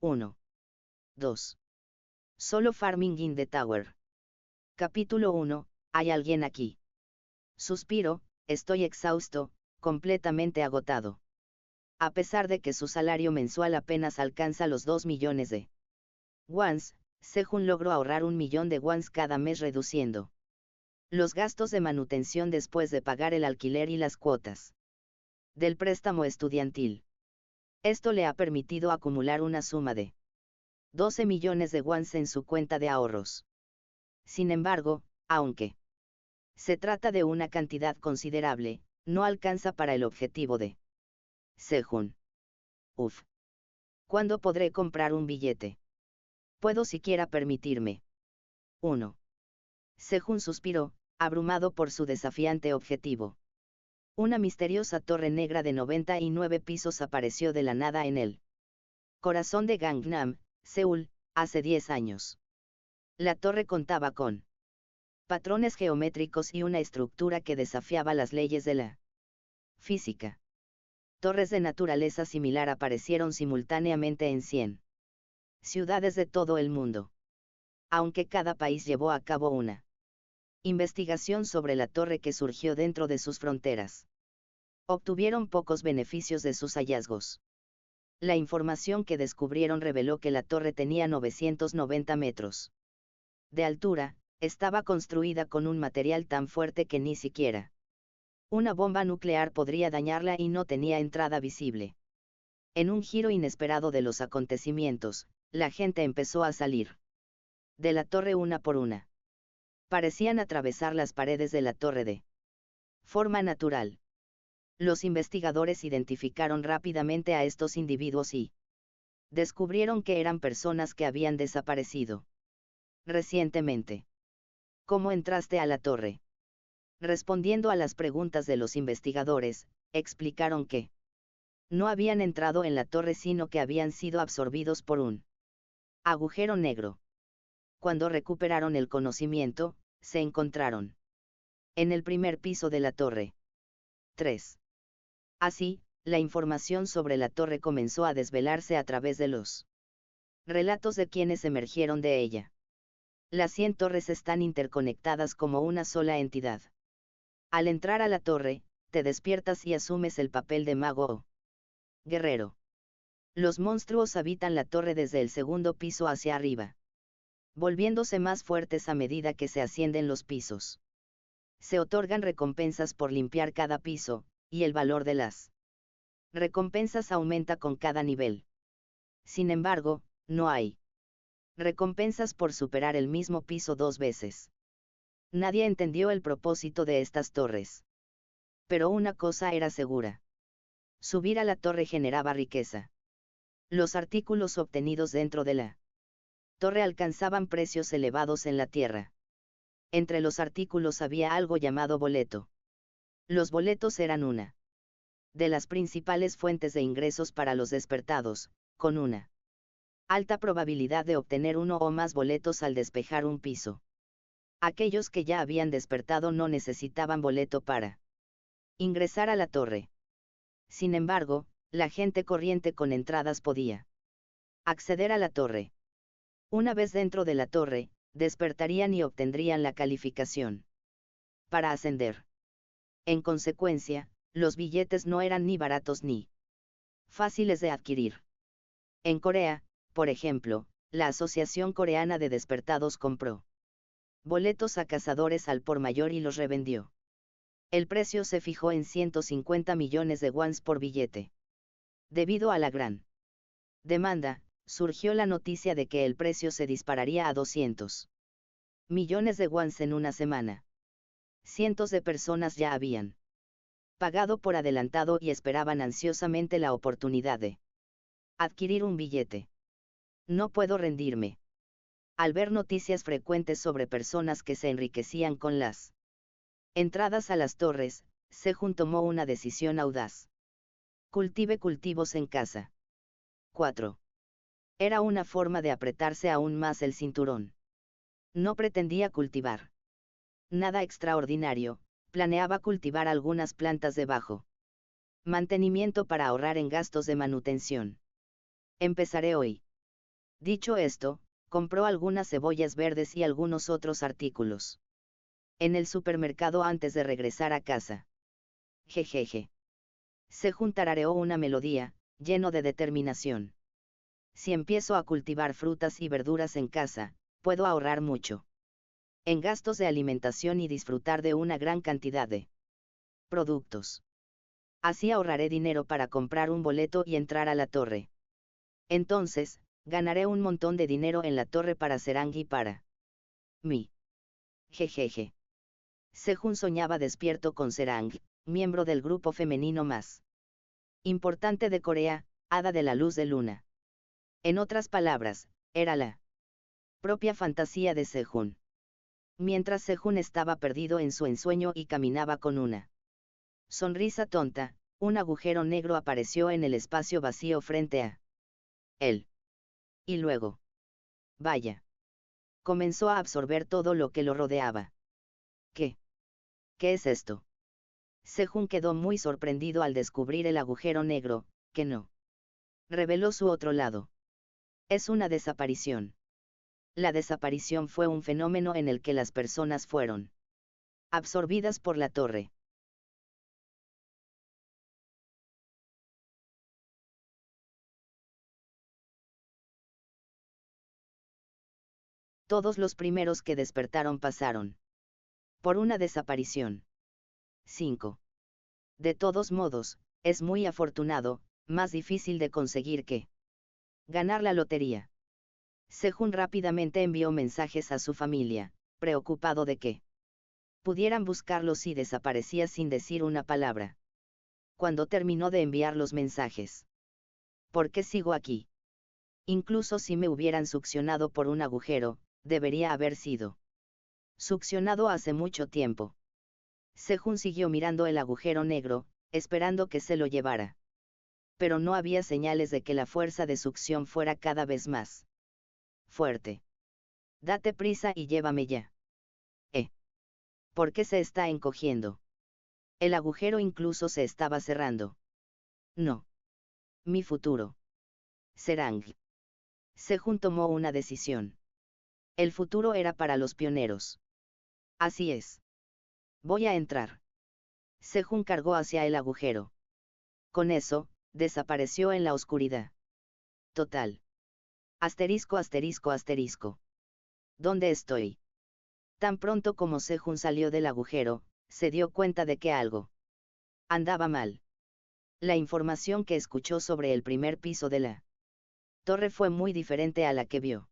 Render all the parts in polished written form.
1. 2. Solo Farming in the Tower. Capítulo 1. ¿Hay alguien aquí? Suspiro, estoy exhausto, completamente agotado. A pesar de que su salario mensual apenas alcanza los 2 millones de wons, Sejun logró ahorrar 1 millón de wons cada mes reduciendo los gastos de manutención después de pagar el alquiler y las cuotas del préstamo estudiantil. Esto le ha permitido acumular una suma de 12 millones de wons en su cuenta de ahorros. Sin embargo, aunque se trata de una cantidad considerable, no alcanza para el objetivo de Sejun. Uf. ¿Cuándo podré comprar un billete? ¿Puedo siquiera permitirme 1? Sejun suspiró, abrumado por su desafiante objetivo. Una misteriosa torre negra de 99 pisos apareció de la nada en el corazón de Gangnam, Seúl, hace 10 años. La torre contaba con patrones geométricos y una estructura que desafiaba las leyes de la física. Torres de naturaleza similar aparecieron simultáneamente en 100 ciudades de todo el mundo. Aunque cada país llevó a cabo una investigación sobre la torre que surgió dentro de sus fronteras, obtuvieron pocos beneficios de sus hallazgos. La información que descubrieron reveló que la torre tenía 990 metros de altura, estaba construida con un material tan fuerte que ni siquiera una bomba nuclear podría dañarla y no tenía entrada visible. En un giro inesperado de los acontecimientos, la gente empezó a salir de la torre una por una. Parecían atravesar las paredes de la torre de forma natural. Los investigadores identificaron rápidamente a estos individuos y descubrieron que eran personas que habían desaparecido recientemente. ¿Cómo entraste a la torre? Respondiendo a las preguntas de los investigadores, explicaron que no habían entrado en la torre sino que habían sido absorbidos por un agujero negro. Cuando recuperaron el conocimiento, se encontraron en el primer piso de la torre. 3. Así, la información sobre la torre comenzó a desvelarse a través de los relatos de quienes emergieron de ella. Las 100 torres están interconectadas como una sola entidad. Al entrar a la torre, te despiertas y asumes el papel de mago o guerrero. Los monstruos habitan la torre desde el segundo piso hacia arriba, volviéndose más fuertes a medida que se ascienden los pisos. Se otorgan recompensas por limpiar cada piso, y el valor de las recompensas aumenta con cada nivel. Sin embargo, no hay recompensas por superar el mismo piso 2 veces. Nadie entendió el propósito de estas torres. Pero una cosa era segura. Subir a la torre generaba riqueza. Los artículos obtenidos dentro de la torre alcanzaban precios elevados en la tierra. Entre los artículos había algo llamado boleto. Los boletos eran una de las principales fuentes de ingresos para los despertados, con una alta probabilidad de obtener uno o más boletos al despejar un piso. Aquellos que ya habían despertado no necesitaban boleto para ingresar a la torre. Sin embargo, la gente corriente con entradas podía acceder a la torre. Una vez dentro de la torre, despertarían y obtendrían la calificación para ascender. En consecuencia, los billetes no eran ni baratos ni fáciles de adquirir. En Corea, por ejemplo, la Asociación Coreana de Despertados compró boletos a cazadores al por mayor y los revendió. El precio se fijó en 150 millones de wons por billete. Debido a la gran demanda, surgió la noticia de que el precio se dispararía a 200 millones de wons en una semana. Cientos de personas ya habían pagado por adelantado y esperaban ansiosamente la oportunidad de adquirir un billete. No puedo rendirme. Al ver noticias frecuentes sobre personas que se enriquecían con las entradas a las torres, Sejun tomó una decisión audaz. Cultive cultivos en casa. 4. Era una forma de apretarse aún más el cinturón. No pretendía cultivar nada extraordinario, planeaba cultivar algunas plantas de bajo mantenimiento para ahorrar en gastos de manutención. Empezaré hoy. Dicho esto, compró algunas cebollas verdes y algunos otros artículos en el supermercado antes de regresar a casa. Jejeje. Sejun tarareó una melodía, lleno de determinación. Si empiezo a cultivar frutas y verduras en casa, puedo ahorrar mucho en gastos de alimentación y disfrutar de una gran cantidad de productos. Así ahorraré dinero para comprar un boleto y entrar a la torre. Entonces, ganaré un montón de dinero en la torre para Serang y para mí. Jejeje. Sejun soñaba despierto con Serang, miembro del grupo femenino más importante de Corea, Hada de la Luz de Luna. En otras palabras, era la propia fantasía de Sejun. Mientras Sejun estaba perdido en su ensueño y caminaba con una sonrisa tonta, un agujero negro apareció en el espacio vacío frente a él. Y luego, vaya, comenzó a absorber todo lo que lo rodeaba. ¿Qué? ¿Qué es esto? Sejun quedó muy sorprendido al descubrir el agujero negro, que no reveló su otro lado. Es una desaparición. La desaparición fue un fenómeno en el que las personas fueron absorbidas por la torre. Todos los primeros que despertaron pasaron por una desaparición. 5. De todos modos, es muy afortunado, más difícil de conseguir que ganar la lotería. Sejun rápidamente envió mensajes a su familia, preocupado de que pudieran buscarlo si desaparecía sin decir una palabra. Cuando terminó de enviar los mensajes. ¿Por qué sigo aquí? Incluso si me hubieran succionado por un agujero, debería haber sido succionado hace mucho tiempo. Sejun siguió mirando el agujero negro, esperando que se lo llevara. Pero no había señales de que la fuerza de succión fuera cada vez más fuerte. Date prisa y llévame ya. ¿Por qué se está encogiendo? El agujero incluso se estaba cerrando. No. Mi futuro. Serang. Sejun tomó una decisión. El futuro era para los pioneros. Así es. Voy a entrar. Sejun cargó hacia el agujero. Con eso, desapareció en la oscuridad total. Asterisco asterisco asterisco. ¿Dónde estoy? Tan pronto como Sejun salió del agujero, se dio cuenta de que algo andaba mal. La información que escuchó sobre el primer piso de la torre fue muy diferente a la que vio.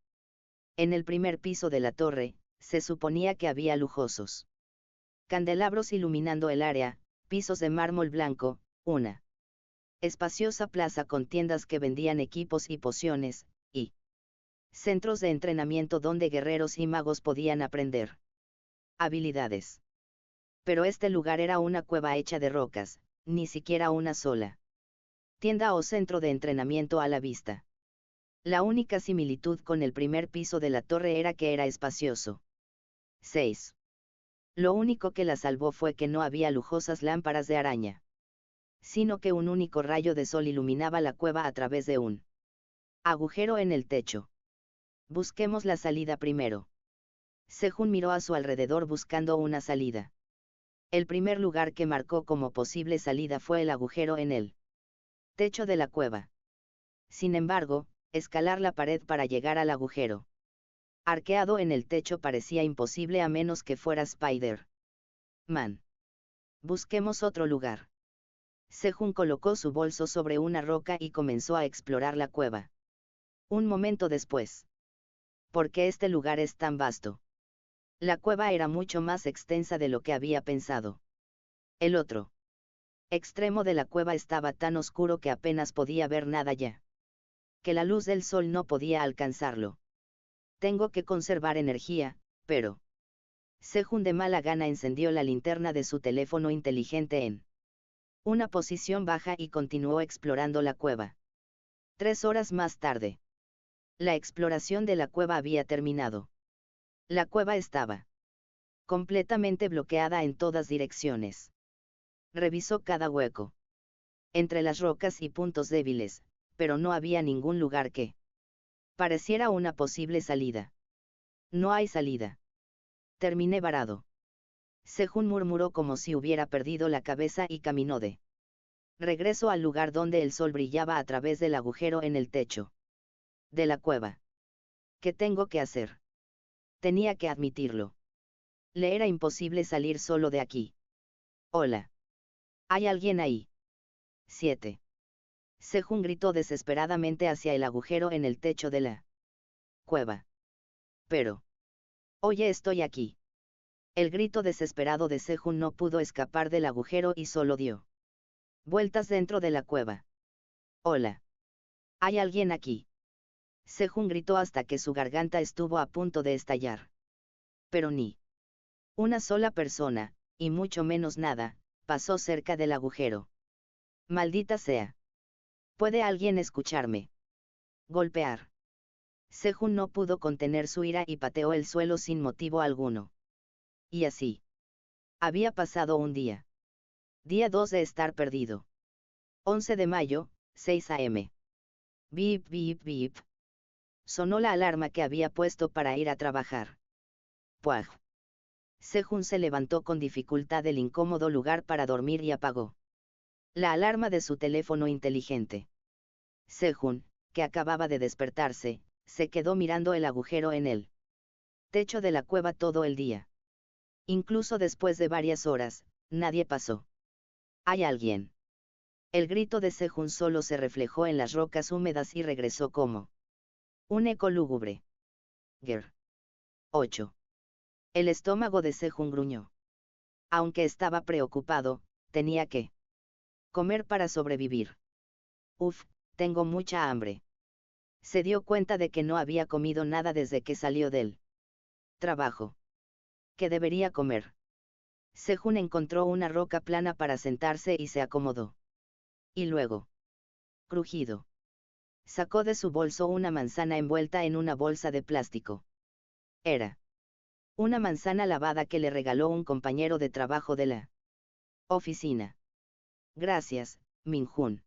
En el primer piso de la torre, se suponía que había lujosos candelabros iluminando el área, pisos de mármol blanco, una espaciosa plaza con tiendas que vendían equipos y pociones, y centros de entrenamiento donde guerreros y magos podían aprender habilidades. Pero este lugar era una cueva hecha de rocas, ni siquiera una sola tienda o centro de entrenamiento a la vista. La única similitud con el primer piso de la torre era que era espacioso. 6. Lo único que la salvó fue que no había lujosas lámparas de araña, sino que un único rayo de sol iluminaba la cueva a través de un agujero en el techo. Busquemos la salida primero. Sejun miró a su alrededor buscando una salida. El primer lugar que marcó como posible salida fue el agujero en el techo de la cueva. Sin embargo, escalar la pared para llegar al agujero arqueado en el techo parecía imposible a menos que fuera Spider-Man. Busquemos otro lugar. Sejun colocó su bolso sobre una roca y comenzó a explorar la cueva. Un momento después. ¿Por qué este lugar es tan vasto? La cueva era mucho más extensa de lo que había pensado. El otro extremo de la cueva estaba tan oscuro que apenas podía ver nada ya. Que la luz del sol no podía alcanzarlo. Tengo que conservar energía, pero... Sejun de mala gana encendió la linterna de su teléfono inteligente en una posición baja y continuó explorando la cueva. 3 horas más tarde. La exploración de la cueva había terminado. La cueva estaba completamente bloqueada en todas direcciones. Revisó cada hueco entre las rocas y puntos débiles, pero no había ningún lugar que Pareciera una posible salida. No hay salida. Terminé varado. Sejun murmuró como si hubiera perdido la cabeza y caminó de regreso al lugar donde el sol brillaba a través del agujero en el techo de la cueva. ¿Qué tengo que hacer? Tenía que admitirlo. Le era imposible salir solo de aquí. Hola. ¿Hay alguien ahí? 7. Sejun gritó desesperadamente hacia el agujero en el techo de la cueva. Pero. Oye, estoy aquí. El grito desesperado de Sejun no pudo escapar del agujero y solo dio vueltas dentro de la cueva. Hola. ¿Hay alguien aquí? Sejun gritó hasta que su garganta estuvo a punto de estallar. Pero ni una sola persona, y mucho menos nada, pasó cerca del agujero. Maldita sea. ¿Puede alguien escucharme? Golpear. Sejun no pudo contener su ira y pateó el suelo sin motivo alguno. Y así. Había pasado un día. Día 2 de estar perdido. 11 de mayo, 6 a.m. Bip, bip, bip. Sonó la alarma que había puesto para ir a trabajar. Puaj. Sejun se levantó con dificultad del incómodo lugar para dormir y apagó la alarma de su teléfono inteligente. Sejun, que acababa de despertarse, se quedó mirando el agujero en el techo de la cueva todo el día. Incluso después de varias horas, nadie pasó. ¿Hay alguien? El grito de Sejun solo se reflejó en las rocas húmedas y regresó como un eco lúgubre. Ger. 8. El estómago de Sejun gruñó. Aunque estaba preocupado, tenía que comer para sobrevivir. Uf, tengo mucha hambre. Se dio cuenta de que no había comido nada desde que salió del trabajo. ¿Qué debería comer? Sejun encontró una roca plana para sentarse y se acomodó. Y luego. Crujido. Sacó de su bolso una manzana envuelta en una bolsa de plástico. Era una manzana lavada que le regaló un compañero de trabajo de la oficina. Gracias, Minjun.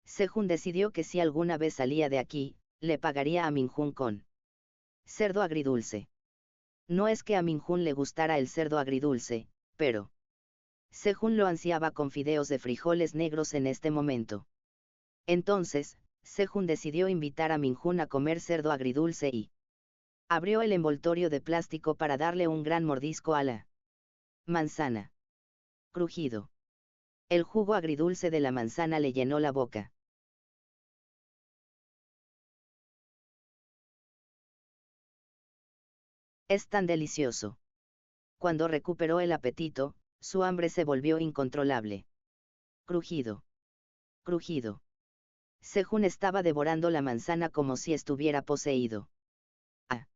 Sejun decidió que si alguna vez salía de aquí, le pagaría a Minjun con cerdo agridulce. No es que a Minjun le gustara el cerdo agridulce, pero Sejun lo ansiaba con fideos de frijoles negros en este momento. Entonces, Sejun decidió invitar a Minjun a comer cerdo agridulce y abrió el envoltorio de plástico para darle un gran mordisco a la manzana. Crujido. El jugo agridulce de la manzana le llenó la boca. Es tan delicioso. Cuando recuperó el apetito, su hambre se volvió incontrolable. Crujido. Crujido. Sejun estaba devorando la manzana como si estuviera poseído. Ah.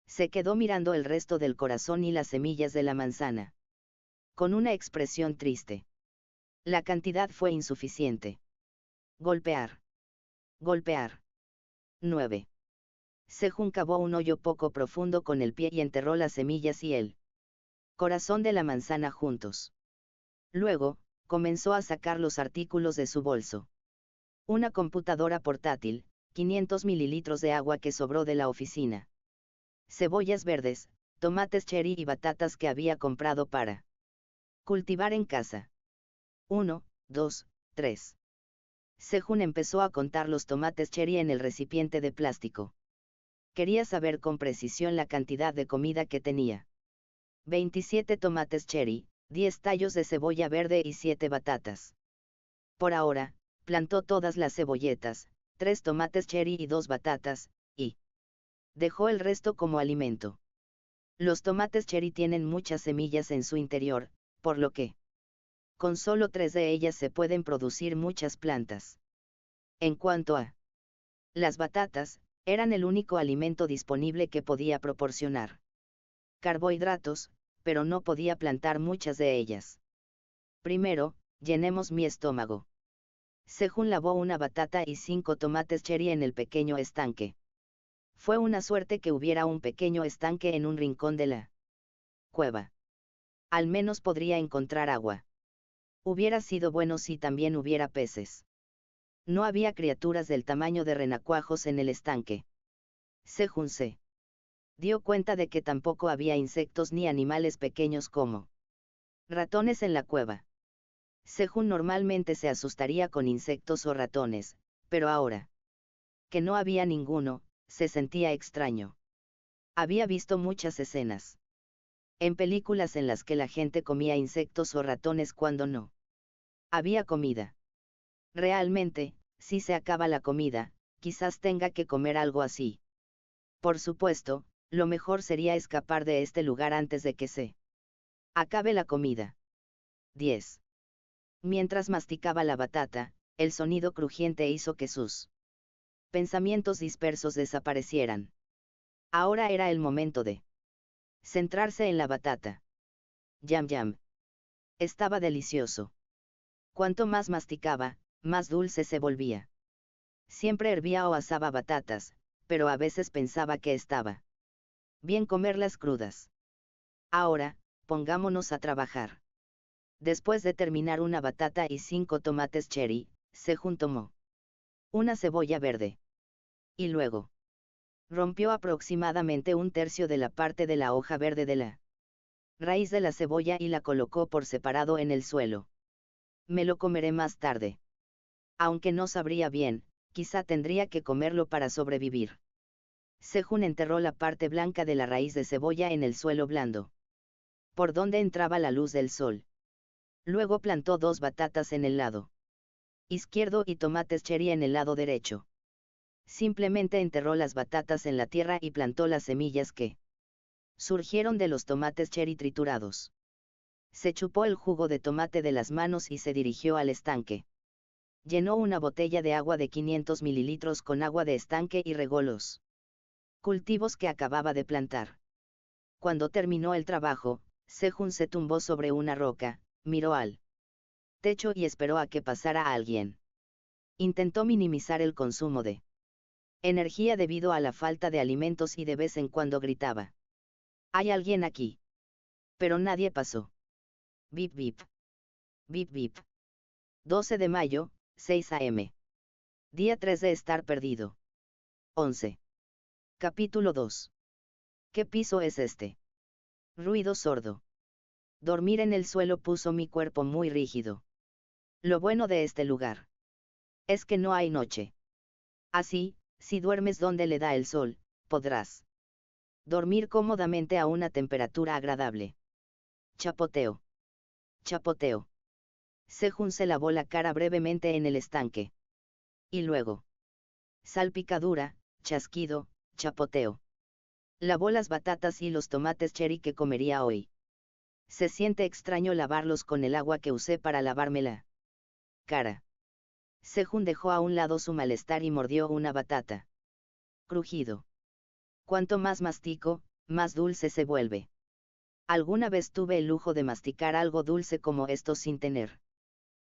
Se quedó mirando el resto del corazón y las semillas de la manzana. Con una expresión triste. La cantidad fue insuficiente. Golpear. Golpear. 9. Sejun cavó un hoyo poco profundo con el pie y enterró las semillas y el corazón de la manzana juntos. Luego, comenzó a sacar los artículos de su bolso. Una computadora portátil, 500 mililitros de agua que sobró de la oficina. Cebollas verdes, tomates cherry y batatas que había comprado para cultivar en casa. 1, 2, 3. Sejun empezó a contar los tomates cherry en el recipiente de plástico. Quería saber con precisión la cantidad de comida que tenía. 27 tomates cherry, 10 tallos de cebolla verde y 7 batatas. Por ahora, plantó todas las cebolletas, 3 tomates cherry y 2 batatas, y dejó el resto como alimento. Los tomates cherry tienen muchas semillas en su interior, por lo que con solo 3 de ellas se pueden producir muchas plantas. En cuanto a las batatas, eran el único alimento disponible que podía proporcionar carbohidratos, pero no podía plantar muchas de ellas. Primero, llenemos mi estómago. Sejun lavó una batata y 5 tomates cherry en el pequeño estanque. Fue una suerte que hubiera un pequeño estanque en un rincón de la cueva. Al menos podría encontrar agua. Hubiera sido bueno si también hubiera peces. No había criaturas del tamaño de renacuajos en el estanque. Sejun se dio cuenta de que tampoco había insectos ni animales pequeños como ratones en la cueva. Sejun normalmente se asustaría con insectos o ratones, pero ahora que no había ninguno, se sentía extraño. Había visto muchas escenas en películas en las que la gente comía insectos o ratones cuando no había comida. Realmente, si se acaba la comida, quizás tenga que comer algo así. Por supuesto, lo mejor sería escapar de este lugar antes de que se acabe la comida. 10. Mientras masticaba la batata, el sonido crujiente hizo que sus pensamientos dispersos desaparecieran. Ahora era el momento de centrarse en la batata. Yam yam. Estaba delicioso. Cuanto más masticaba, más dulce se volvía. Siempre hervía o asaba batatas, pero a veces pensaba que estaba bien comerlas crudas. Ahora, pongámonos a trabajar. Después de terminar una batata y 5 tomates cherry, Sejun tomó una cebolla verde. Y luego rompió aproximadamente un tercio de la parte de la hoja verde de la raíz de la cebolla y la colocó por separado en el suelo. Me lo comeré más tarde. Aunque no sabría bien, quizá tendría que comerlo para sobrevivir. Sejun enterró la parte blanca de la raíz de cebolla en el suelo blando, por donde entraba la luz del sol. Luego plantó 2 batatas en el lado izquierdo y tomates cherry en el lado derecho. Simplemente enterró las batatas en la tierra y plantó las semillas que surgieron de los tomates cherry triturados. Se chupó el jugo de tomate de las manos y se dirigió al estanque. Llenó una botella de agua de 500 mililitros con agua de estanque y regó los cultivos que acababa de plantar. Cuando terminó el trabajo, Sejun se tumbó sobre una roca, miró al techo y esperó a que pasara alguien. Intentó minimizar el consumo de energía debido a la falta de alimentos y de vez en cuando gritaba: «¿Hay alguien aquí?». Pero nadie pasó. Bip bip. Bip bip. 12 de mayo, 6 a.m. Día 3 de estar perdido. 11. Capítulo 2. ¿Qué piso es este? Ruido sordo. Dormir en el suelo puso mi cuerpo muy rígido. Lo bueno de este lugar es que no hay noche. Así, si duermes donde le da el sol, podrás dormir cómodamente a una temperatura agradable. Chapoteo. Chapoteo. Sejun se lavó la cara brevemente en el estanque. Y luego. Salpicadura, chasquido, chapoteo. Lavó las batatas y los tomates cherry que comería hoy. Se siente extraño lavarlos con el agua que usé para lavarme la cara. Sejun dejó a un lado su malestar y mordió una batata. Crujido. Cuanto más mastico, más dulce se vuelve. Alguna vez tuve el lujo de masticar algo dulce como esto sin tener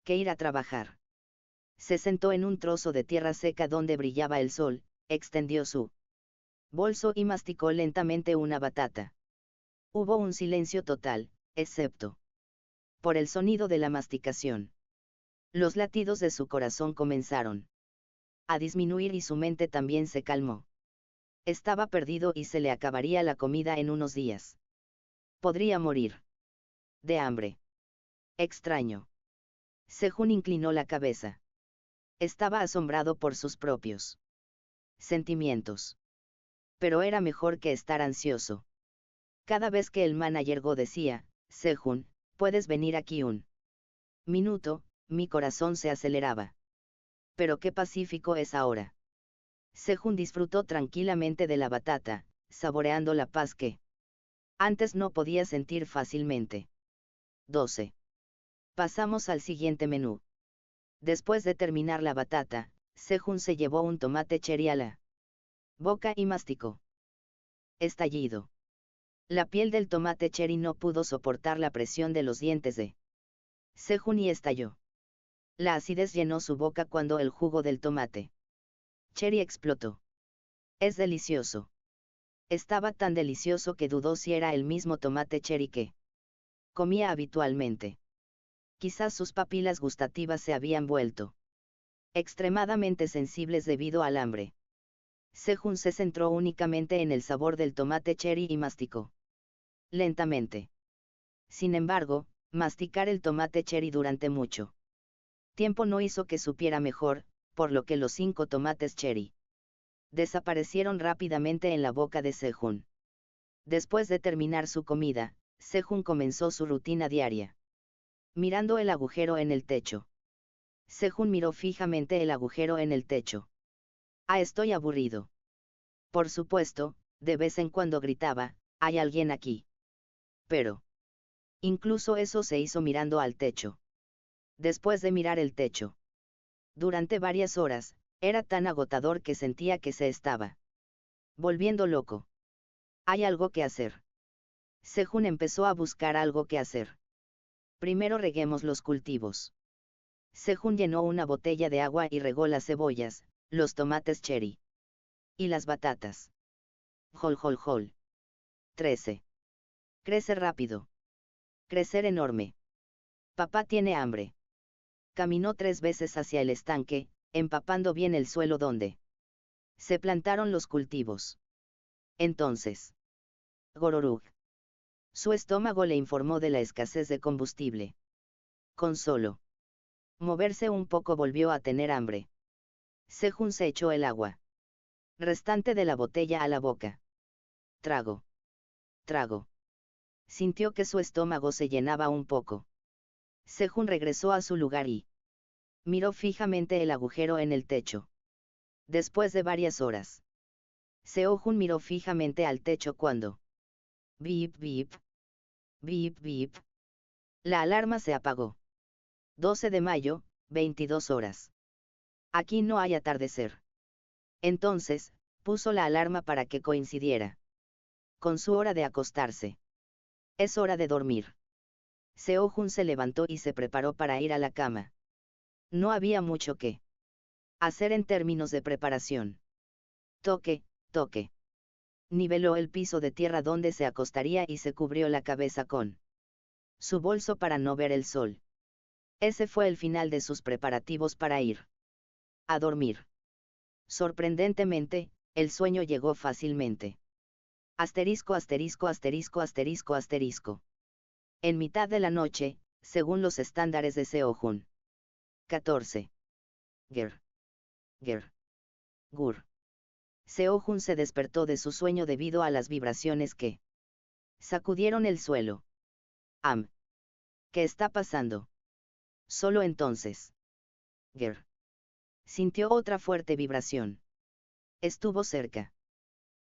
que ir a trabajar. Se sentó en un trozo de tierra seca donde brillaba el sol, extendió su bolso y masticó lentamente una batata. Hubo un silencio total, excepto por el sonido de la masticación. Los latidos de su corazón comenzaron a disminuir y su mente también se calmó. Estaba perdido y se le acabaría la comida en unos días. Podría morir de hambre. Extraño. Sejun inclinó la cabeza. Estaba asombrado por sus propios sentimientos. Pero era mejor que estar ansioso. Cada vez que el manager Go decía: «Sejun, ¿puedes venir aquí un minuto?», mi corazón se aceleraba. Pero qué pacífico es ahora. Sejun disfrutó tranquilamente de la batata, saboreando la paz que antes no podía sentir fácilmente. 12. Pasamos al siguiente menú. Después de terminar la batata, Sejun se llevó un tomate cherry a la boca y masticó. Estallido. La piel del tomate cherry no pudo soportar la presión de los dientes de Sejun y estalló. La acidez llenó su boca cuando el jugo del tomate cherry explotó. Es delicioso. Estaba tan delicioso que dudó si era el mismo tomate cherry que comía habitualmente. Quizás sus papilas gustativas se habían vuelto extremadamente sensibles debido al hambre. Sejun se centró únicamente en el sabor del tomate cherry y masticó lentamente. Sin embargo, masticar el tomate cherry durante mucho tiempo no hizo que supiera mejor, por lo que los 5 tomates cherry desaparecieron rápidamente en la boca de Sejun. Después de terminar su comida, Sejun comenzó su rutina diaria. Mirando el agujero en el techo. Sejun miró fijamente el agujero en el techo. Estoy aburrido. Por supuesto, de vez en cuando gritaba, hay alguien aquí. Pero incluso eso se hizo mirando al techo. Después de mirar el techo durante varias horas, era tan agotador que sentía que se estaba volviendo loco. Hay algo que hacer. Sejun empezó a buscar algo que hacer. Primero reguemos los cultivos. Sejun llenó una botella de agua y regó las cebollas, los tomates cherry y las batatas. Hol hol hol. 13. Crece rápido. Crecer enorme. Papá tiene hambre. Caminó 3 veces hacia el estanque, empapando bien el suelo donde se plantaron los cultivos. Entonces, Gororug. Su estómago le informó de la escasez de combustible. Con solo moverse un poco volvió a tener hambre. Sejun se echó el agua restante de la botella a la boca. Trago. Trago. Sintió que su estómago se llenaba un poco. Sejun regresó a su lugar y miró fijamente el agujero en el techo. Después de varias horas, Seo-jun miró fijamente al techo cuando bip bip, bip bip. La alarma se apagó. 12 de mayo, 22 horas. Aquí no hay atardecer. Entonces, puso la alarma para que coincidiera con su hora de acostarse. Es hora de dormir. Seo-jun se levantó y se preparó para ir a la cama. No había mucho que hacer en términos de preparación. Toque, toque. Niveló el piso de tierra donde se acostaría y se cubrió la cabeza con su bolso para no ver el sol. Ese fue el final de sus preparativos para ir a dormir. Sorprendentemente, el sueño llegó fácilmente. Asterisco asterisco asterisco asterisco asterisco. En mitad de la noche, según los estándares de Seo-jun. 14. Ger. Ger. Gur. Seo-jun se despertó de su sueño debido a las vibraciones que sacudieron el suelo. ¿Qué está pasando? Solo entonces. Ger. Sintió otra fuerte vibración. Estuvo cerca.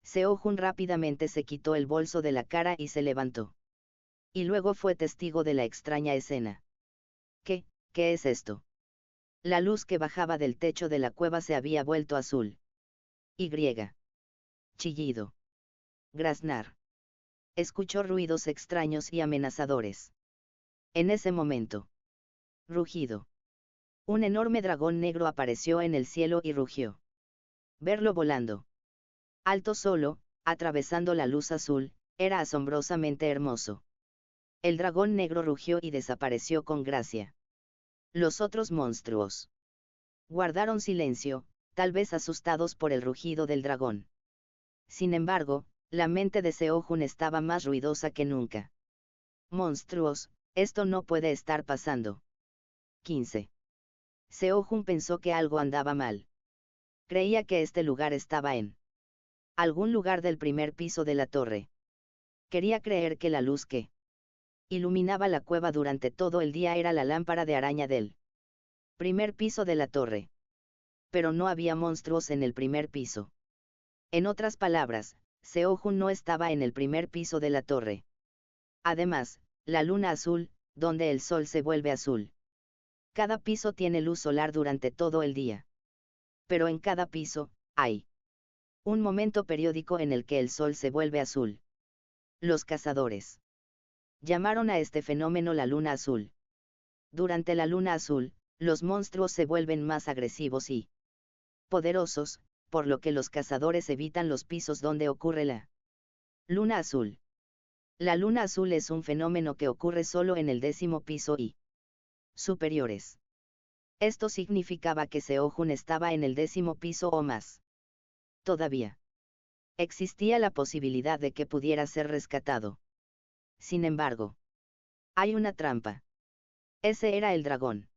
Seo-jun rápidamente se quitó el bolso de la cara y se levantó. Y luego fue testigo de la extraña escena. ¿Qué es esto? La luz que bajaba del techo de la cueva se había vuelto azul. Y. Chillido. Graznar. Escuchó ruidos extraños y amenazadores. En ese momento. Rugido. Un enorme dragón negro apareció en el cielo y rugió. Verlo volando alto solo, atravesando la luz azul, era asombrosamente hermoso. El dragón negro rugió y desapareció con gracia. Los otros monstruos guardaron silencio, tal vez asustados por el rugido del dragón. Sin embargo, la mente de Seo-jun estaba más ruidosa que nunca. Monstruos, esto no puede estar pasando. 15. Seo-jun pensó que algo andaba mal. Creía que este lugar estaba en algún lugar del primer piso de la torre. Quería creer que la luz que iluminaba la cueva durante todo el día era la lámpara de araña del primer piso de la torre. Pero no había monstruos en el primer piso. En otras palabras, Seo-jun no estaba en el primer piso de la torre. Además, la luna azul, donde el sol se vuelve azul. Cada piso tiene luz solar durante todo el día. Pero en cada piso, hay un momento periódico en el que el sol se vuelve azul. Los cazadores llamaron a este fenómeno la luna azul. Durante la luna azul, los monstruos se vuelven más agresivos y poderosos, por lo que los cazadores evitan los pisos donde ocurre la luna azul. La luna azul es un fenómeno que ocurre solo en el 10º piso y superiores. Esto significaba que Seo-jun estaba en el 10º piso o más. Todavía existía la posibilidad de que pudiera ser rescatado. Sin embargo, hay una trampa. Ese era el dragón.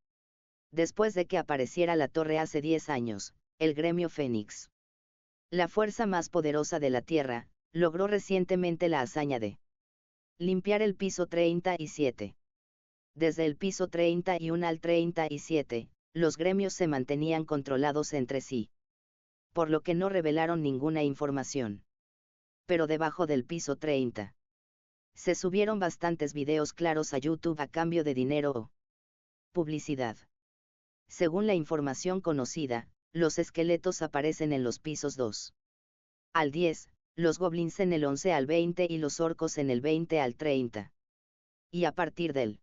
Después de que apareciera la torre hace 10 años, el gremio Fénix, la fuerza más poderosa de la Tierra, logró recientemente la hazaña de limpiar el piso 37. Desde el piso 31 al 37, los gremios se mantenían controlados entre sí, por lo que no revelaron ninguna información. Pero debajo del piso 30, se subieron bastantes videos claros a YouTube a cambio de dinero o publicidad. Según la información conocida, los esqueletos aparecen en los pisos 2 al 10, los goblins en el 11 al 20 y los orcos en el 20 al 30. Y a partir del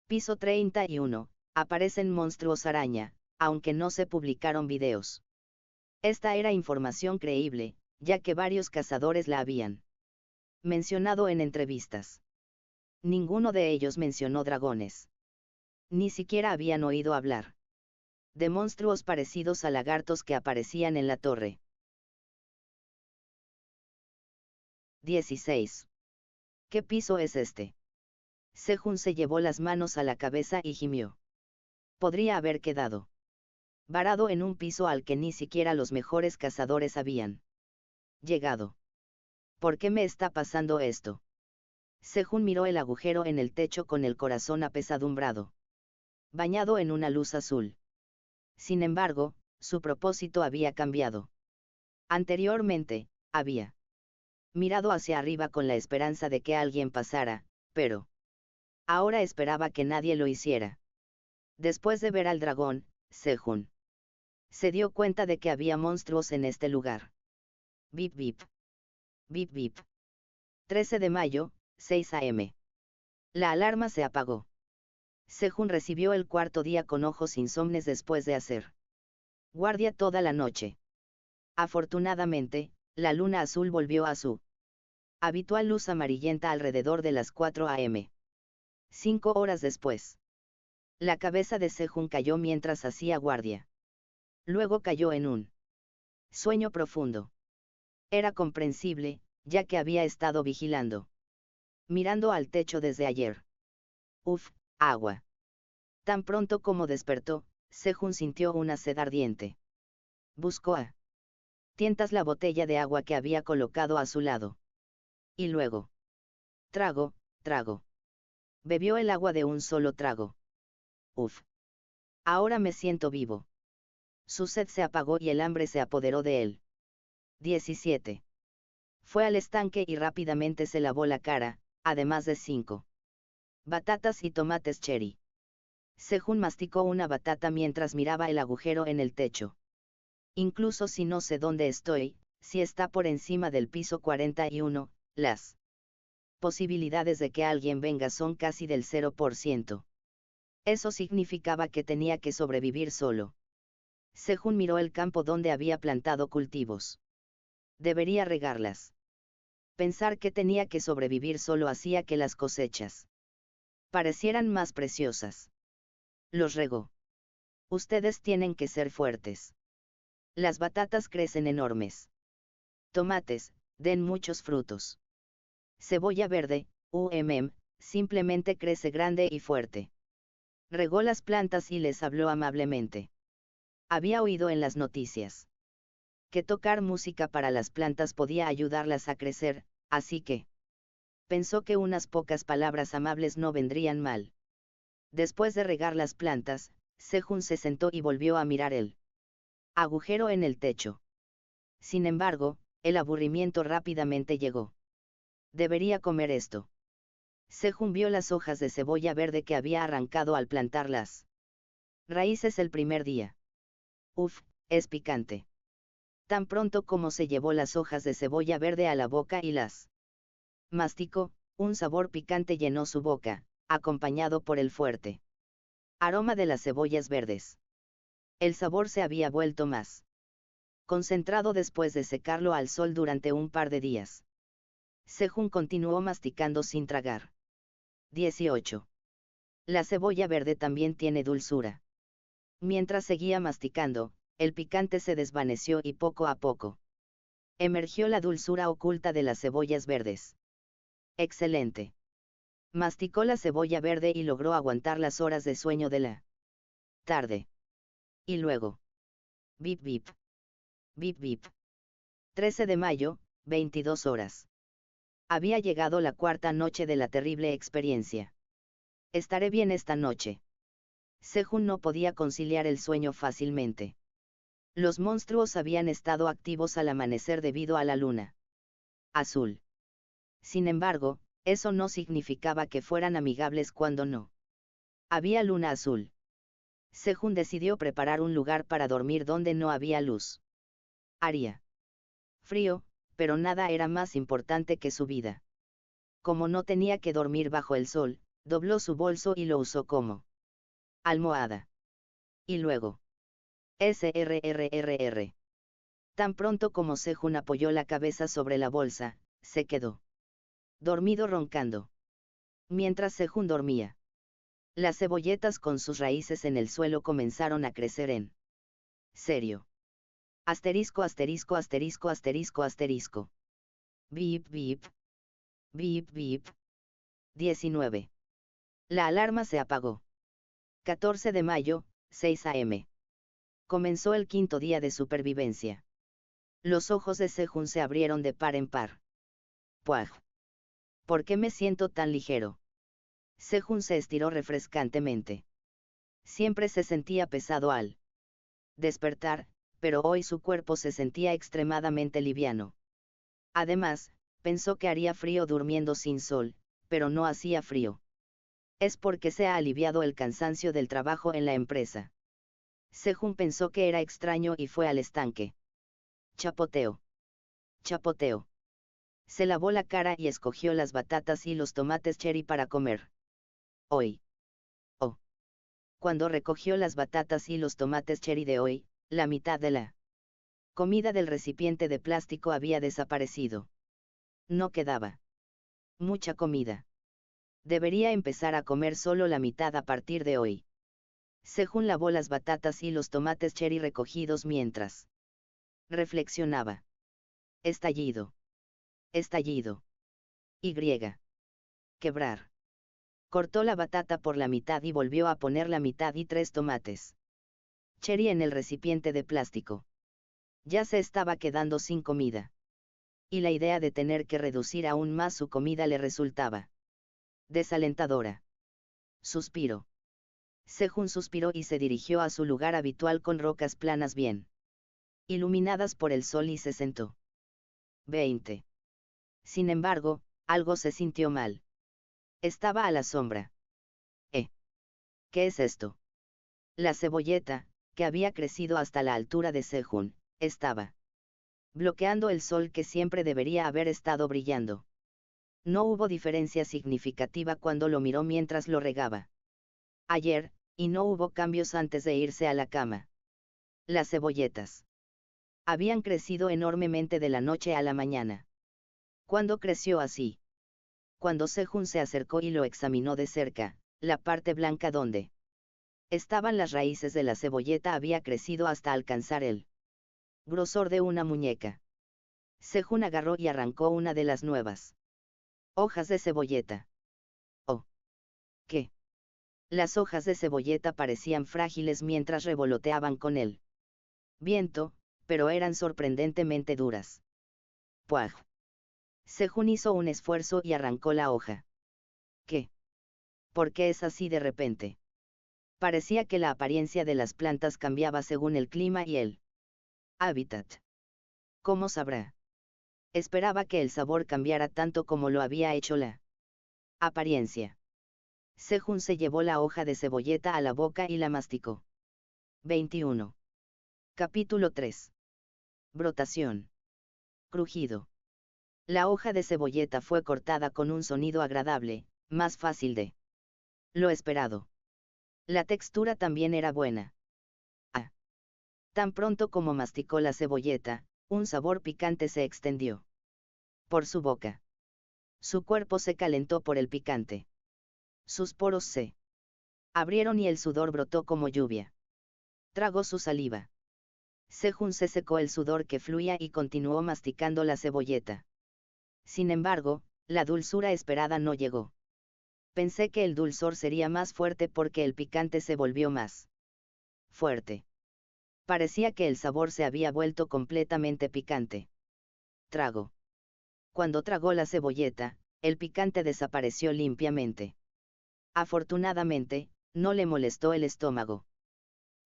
piso 31, aparecen monstruos araña, aunque no se publicaron videos. Esta era información creíble, ya que varios cazadores la habían mencionado en entrevistas. Ninguno de ellos mencionó dragones. Ni siquiera habían oído hablar de monstruos parecidos a lagartos que aparecían en la torre. 16. ¿Qué piso es este? Sejun se llevó las manos a la cabeza y gimió. Podría haber quedado varado en un piso al que ni siquiera los mejores cazadores habían llegado. ¿Por qué me está pasando esto? Sejun miró el agujero en el techo con el corazón apesadumbrado, bañado en una luz azul. Sin embargo, su propósito había cambiado. Anteriormente, había mirado hacia arriba con la esperanza de que alguien pasara, pero ahora esperaba que nadie lo hiciera. Después de ver al dragón, Sejun se dio cuenta de que había monstruos en este lugar. Bip bip. Bip bip. 13 de mayo, 6 a.m. La alarma se apagó. Sejun recibió el cuarto día con ojos insomnes después de hacer guardia toda la noche. Afortunadamente, la luna azul volvió a su habitual luz amarillenta alrededor de las 4 a.m. 5 horas después. La cabeza de Sejun cayó mientras hacía guardia. Luego cayó en un sueño profundo. Era comprensible, ya que había estado vigilando, mirando al techo desde ayer. Uf, agua. Tan pronto como despertó, Sejun sintió una sed ardiente. Buscó a tientas la botella de agua que había colocado a su lado. Y luego, trago, trago. Bebió el agua de un solo trago. Uf. Ahora me siento vivo. Su sed se apagó y el hambre se apoderó de él. 17. Fue al estanque y rápidamente se lavó la cara, además de 5 batatas y tomates cherry. Sejun masticó una batata mientras miraba el agujero en el techo. Incluso si no sé dónde estoy, si está por encima del piso 41, las posibilidades de que alguien venga son casi del 0%. Eso significaba que tenía que sobrevivir solo. Sejun miró el campo donde había plantado cultivos. Debería regarlas. Pensar que tenía que sobrevivir solo hacía que las cosechas parecieran más preciosas. Los regó. Ustedes tienen que ser fuertes. Las batatas crecen enormes. Tomates, den muchos frutos. Cebolla verde, simplemente crece grande y fuerte. Regó las plantas y les habló amablemente. Había oído en las noticias que tocar música para las plantas podía ayudarlas a crecer, así que pensó que unas pocas palabras amables no vendrían mal. Después de regar las plantas, Sejun se sentó y volvió a mirar el agujero en el techo. Sin embargo, el aburrimiento rápidamente llegó. Debería comer esto. Sejun vio las hojas de cebolla verde que había arrancado al plantar las raíces el primer día. Uf, es picante. Tan pronto como se llevó las hojas de cebolla verde a la boca y las masticó, un sabor picante llenó su boca, acompañado por el fuerte aroma de las cebollas verdes. El sabor se había vuelto más concentrado después de secarlo al sol durante un par de días. Sejun continuó masticando sin tragar. 18. La cebolla verde también tiene dulzura. Mientras seguía masticando, el picante se desvaneció y poco a poco Emergió la dulzura oculta de las cebollas verdes. Excelente. Masticó la cebolla verde y logró aguantar las horas de sueño de la tarde. Y luego. Bip bip. Bip bip. 13 de mayo, 22 horas. Había llegado la cuarta noche de la terrible experiencia. Estaré bien esta noche. Sejun no podía conciliar el sueño fácilmente. Los monstruos habían estado activos al amanecer debido a la luna azul. Sin embargo, eso no significaba que fueran amigables cuando no había luna azul. Sejun decidió preparar un lugar para dormir donde no había luz. Haría frío, pero nada era más importante que su vida. Como no tenía que dormir bajo el sol, dobló su bolso y lo usó como almohada. Y luego. SRRRR. Tan pronto como Sejun apoyó la cabeza sobre la bolsa, se quedó dormido roncando. Mientras Sejun dormía, las cebolletas con sus raíces en el suelo comenzaron a crecer en serio. Asterisco asterisco asterisco asterisco asterisco. Bip bip. Bip bip. 19. La alarma se apagó. 14 de mayo, 6 a.m. Comenzó el quinto día de supervivencia. Los ojos de Sejun se abrieron de par en par. ¡Puaj! ¿Por qué me siento tan ligero? Sejun se estiró refrescantemente. Siempre se sentía pesado al despertar, pero hoy su cuerpo se sentía extremadamente liviano. Además, pensó que haría frío durmiendo sin sol, pero no hacía frío. Es porque se ha aliviado el cansancio del trabajo en la empresa. Sejun pensó que era extraño y fue al estanque. Chapoteo. Chapoteo. Se lavó la cara y escogió las batatas y los tomates cherry para comer. Hoy. Oh. Cuando recogió las batatas y los tomates cherry de hoy, la mitad de la comida del recipiente de plástico había desaparecido. No quedaba mucha comida. Debería empezar a comer solo la mitad a partir de hoy. Sejun lavó las batatas y los tomates cherry recogidos mientras reflexionaba. Estallido. Estallido. Y. Quebrar. Cortó la batata por la mitad y volvió a poner la mitad y 3 tomates cherry en el recipiente de plástico. Ya se estaba quedando sin comida. Y la idea de tener que reducir aún más su comida le resultaba desalentadora. Suspiró. Sejun suspiró y se dirigió a su lugar habitual con rocas planas bien iluminadas por el sol y se sentó. 20. Sin embargo, algo se sintió mal. Estaba a la sombra. ¿Qué es esto? La cebolleta, que había crecido hasta la altura de Sejun, estaba bloqueando el sol que siempre debería haber estado brillando. No hubo diferencia significativa cuando lo miró mientras lo regaba ayer, y no hubo cambios antes de irse a la cama. Las cebolletas habían crecido enormemente de la noche a la mañana. ¿Cuándo creció así? Cuando Sejun se acercó y lo examinó de cerca, la parte blanca donde estaban las raíces de la cebolleta había crecido hasta alcanzar el grosor de una muñeca. Sejun agarró y arrancó una de las nuevas hojas de cebolleta. Oh. ¿Qué? Las hojas de cebolleta parecían frágiles mientras revoloteaban con el viento, pero eran sorprendentemente duras. ¡Puaj! Sejun hizo un esfuerzo y arrancó la hoja. ¿Qué? ¿Por qué es así de repente? Parecía que la apariencia de las plantas cambiaba según el clima y el hábitat. ¿Cómo sabrá? Esperaba que el sabor cambiara tanto como lo había hecho la apariencia. Sejun se llevó la hoja de cebolleta a la boca y la masticó. 21. Capítulo 3. Brotación. Crujido. La hoja de cebolleta fue cortada con un sonido agradable, más fácil de lo esperado. La textura también era buena. Tan pronto como masticó la cebolleta, un sabor picante se extendió por su boca. Su cuerpo se calentó por el picante. Sus poros se abrieron y el sudor brotó como lluvia. Tragó su saliva. Sejun se secó el sudor que fluía y continuó masticando la cebolleta. Sin embargo, la dulzura esperada no llegó. Pensé que el dulzor sería más fuerte porque el picante se volvió más fuerte. Parecía que el sabor se había vuelto completamente picante. Trago. Cuando tragó la cebolleta, el picante desapareció limpiamente. Afortunadamente, no le molestó el estómago.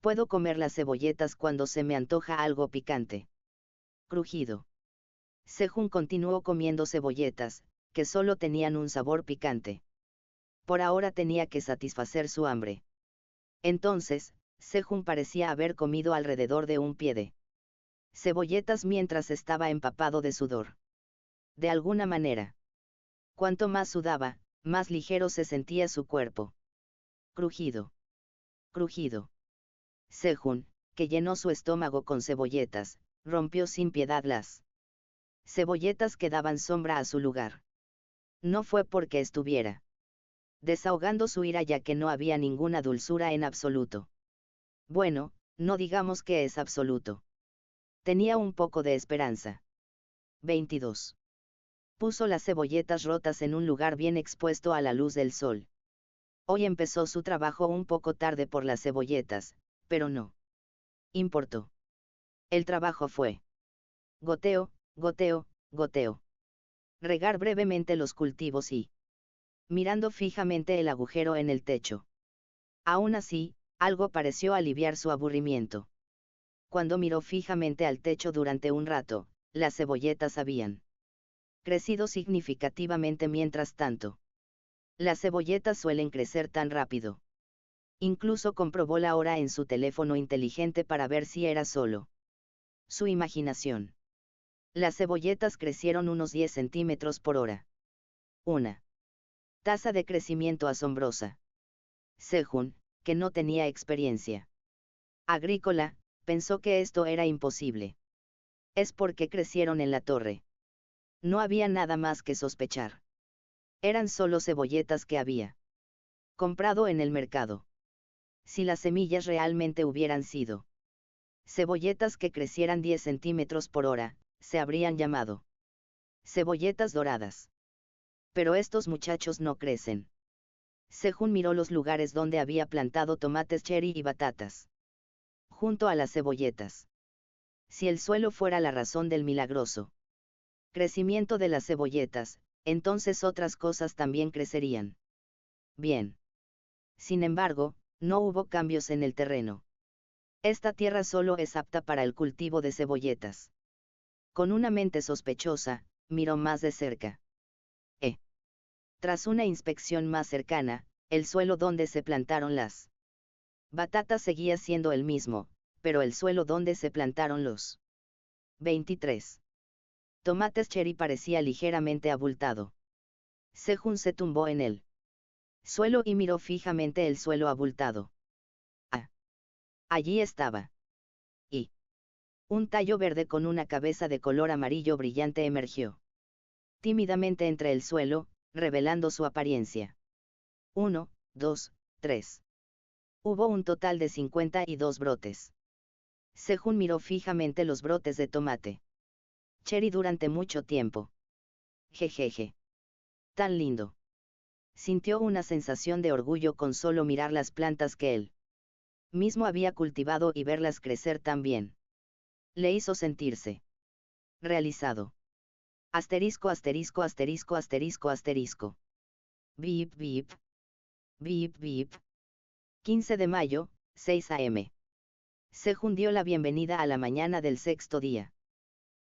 Puedo comer las cebolletas cuando se me antoja algo picante. Crujido. Sejun continuó comiendo cebolletas, que solo tenían un sabor picante. Por ahora tenía que satisfacer su hambre. Entonces, Sejun parecía haber comido alrededor de un pie de cebolletas mientras estaba empapado de sudor. De alguna manera. Cuanto más sudaba, más ligero se sentía su cuerpo. Crujido. Crujido. Sejun, que llenó su estómago con cebolletas, rompió sin piedad las cebolletas que daban sombra a su lugar. No fue porque estuviera desahogando su ira ya que no había ninguna dulzura en absoluto. Bueno, no digamos que es absoluto. Tenía un poco de esperanza. 22. Puso las cebolletas rotas en un lugar bien expuesto a la luz del sol. Hoy empezó su trabajo un poco tarde por las cebolletas, pero no importó. El trabajo fue goteo, goteo, goteo. Regar brevemente los cultivos y mirando fijamente el agujero en el techo. Aún así, algo pareció aliviar su aburrimiento. Cuando miró fijamente al techo durante un rato, las cebolletas habían crecido significativamente mientras tanto. Las cebolletas suelen crecer tan rápido. Incluso comprobó la hora en su teléfono inteligente para ver si era solo su imaginación. Las cebolletas crecieron unos 10 centímetros por hora. Una tasa de crecimiento asombrosa. Sejun, que no tenía experiencia agrícola, pensó que esto era imposible. Es porque crecieron en la torre. No había nada más que sospechar. Eran solo cebolletas que había comprado en el mercado. Si las semillas realmente hubieran sido cebolletas que crecieran 10 centímetros por hora, se habrían llamado cebolletas doradas. Pero estos muchachos no crecen. Sejun miró los lugares donde había plantado tomates cherry y batatas. Junto a las cebolletas. Si el suelo fuera la razón del milagroso crecimiento de las cebolletas, entonces otras cosas también crecerían. Bien. Sin embargo, no hubo cambios en el terreno. Esta tierra solo es apta para el cultivo de cebolletas. Con una mente sospechosa, miró más de cerca. Tras una inspección más cercana, el suelo donde se plantaron las batatas seguía siendo el mismo, pero el suelo donde se plantaron los 23 tomates cherry parecía ligeramente abultado. Sejun se tumbó en el suelo y miró fijamente el suelo abultado. Ah. Allí estaba. Y un tallo verde con una cabeza de color amarillo brillante emergió tímidamente entre el suelo, revelando su apariencia. 1, 2, 3. Hubo un total de 52 brotes. Sejun miró fijamente los brotes de tomate cherry durante mucho tiempo. Jejeje. Tan lindo. Sintió una sensación de orgullo con solo mirar las plantas que él mismo había cultivado y verlas crecer tan bien. Le hizo sentirse realizado. Asterisco asterisco asterisco asterisco asterisco. Bip bip. Bip bip. 15 de mayo, 6 a.m. Sejun dio la bienvenida a la mañana del sexto día.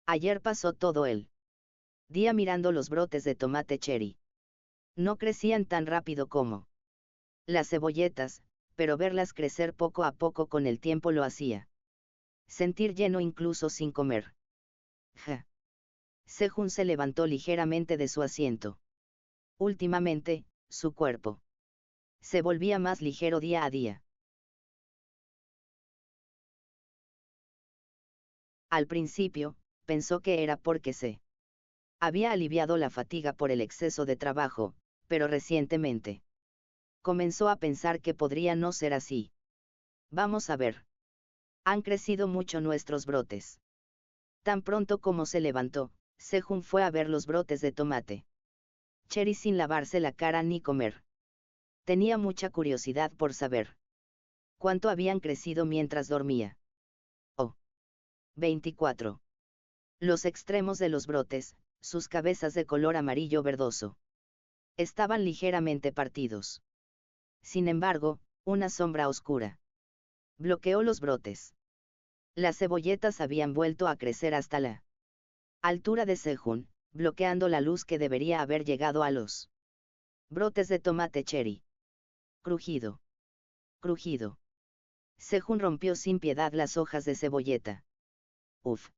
Ayer pasó todo el día mirando los brotes de tomate cherry. No crecían tan rápido como las cebolletas, pero verlas crecer poco a poco con el tiempo lo hacía sentir lleno incluso sin comer. Ja. Sejun se levantó ligeramente de su asiento. Últimamente, su cuerpo se volvía más ligero día a día. Al principio, pensó que era porque se había aliviado la fatiga por el exceso de trabajo, pero recientemente comenzó a pensar que podría no ser así. Vamos a ver. Han crecido mucho nuestros brotes. Tan pronto como se levantó, Sejun fue a ver los brotes de tomate cherry sin lavarse la cara ni comer. Tenía mucha curiosidad por saber cuánto habían crecido mientras dormía. Oh. 24. Los extremos de los brotes, sus cabezas de color amarillo verdoso, estaban ligeramente partidos. Sin embargo, una sombra oscura bloqueó los brotes. Las cebolletas habían vuelto a crecer hasta la altura de Sejun, bloqueando la luz que debería haber llegado a los brotes de tomate cherry. Crujido. Crujido. Sejun rompió sin piedad las hojas de cebolleta. Uf.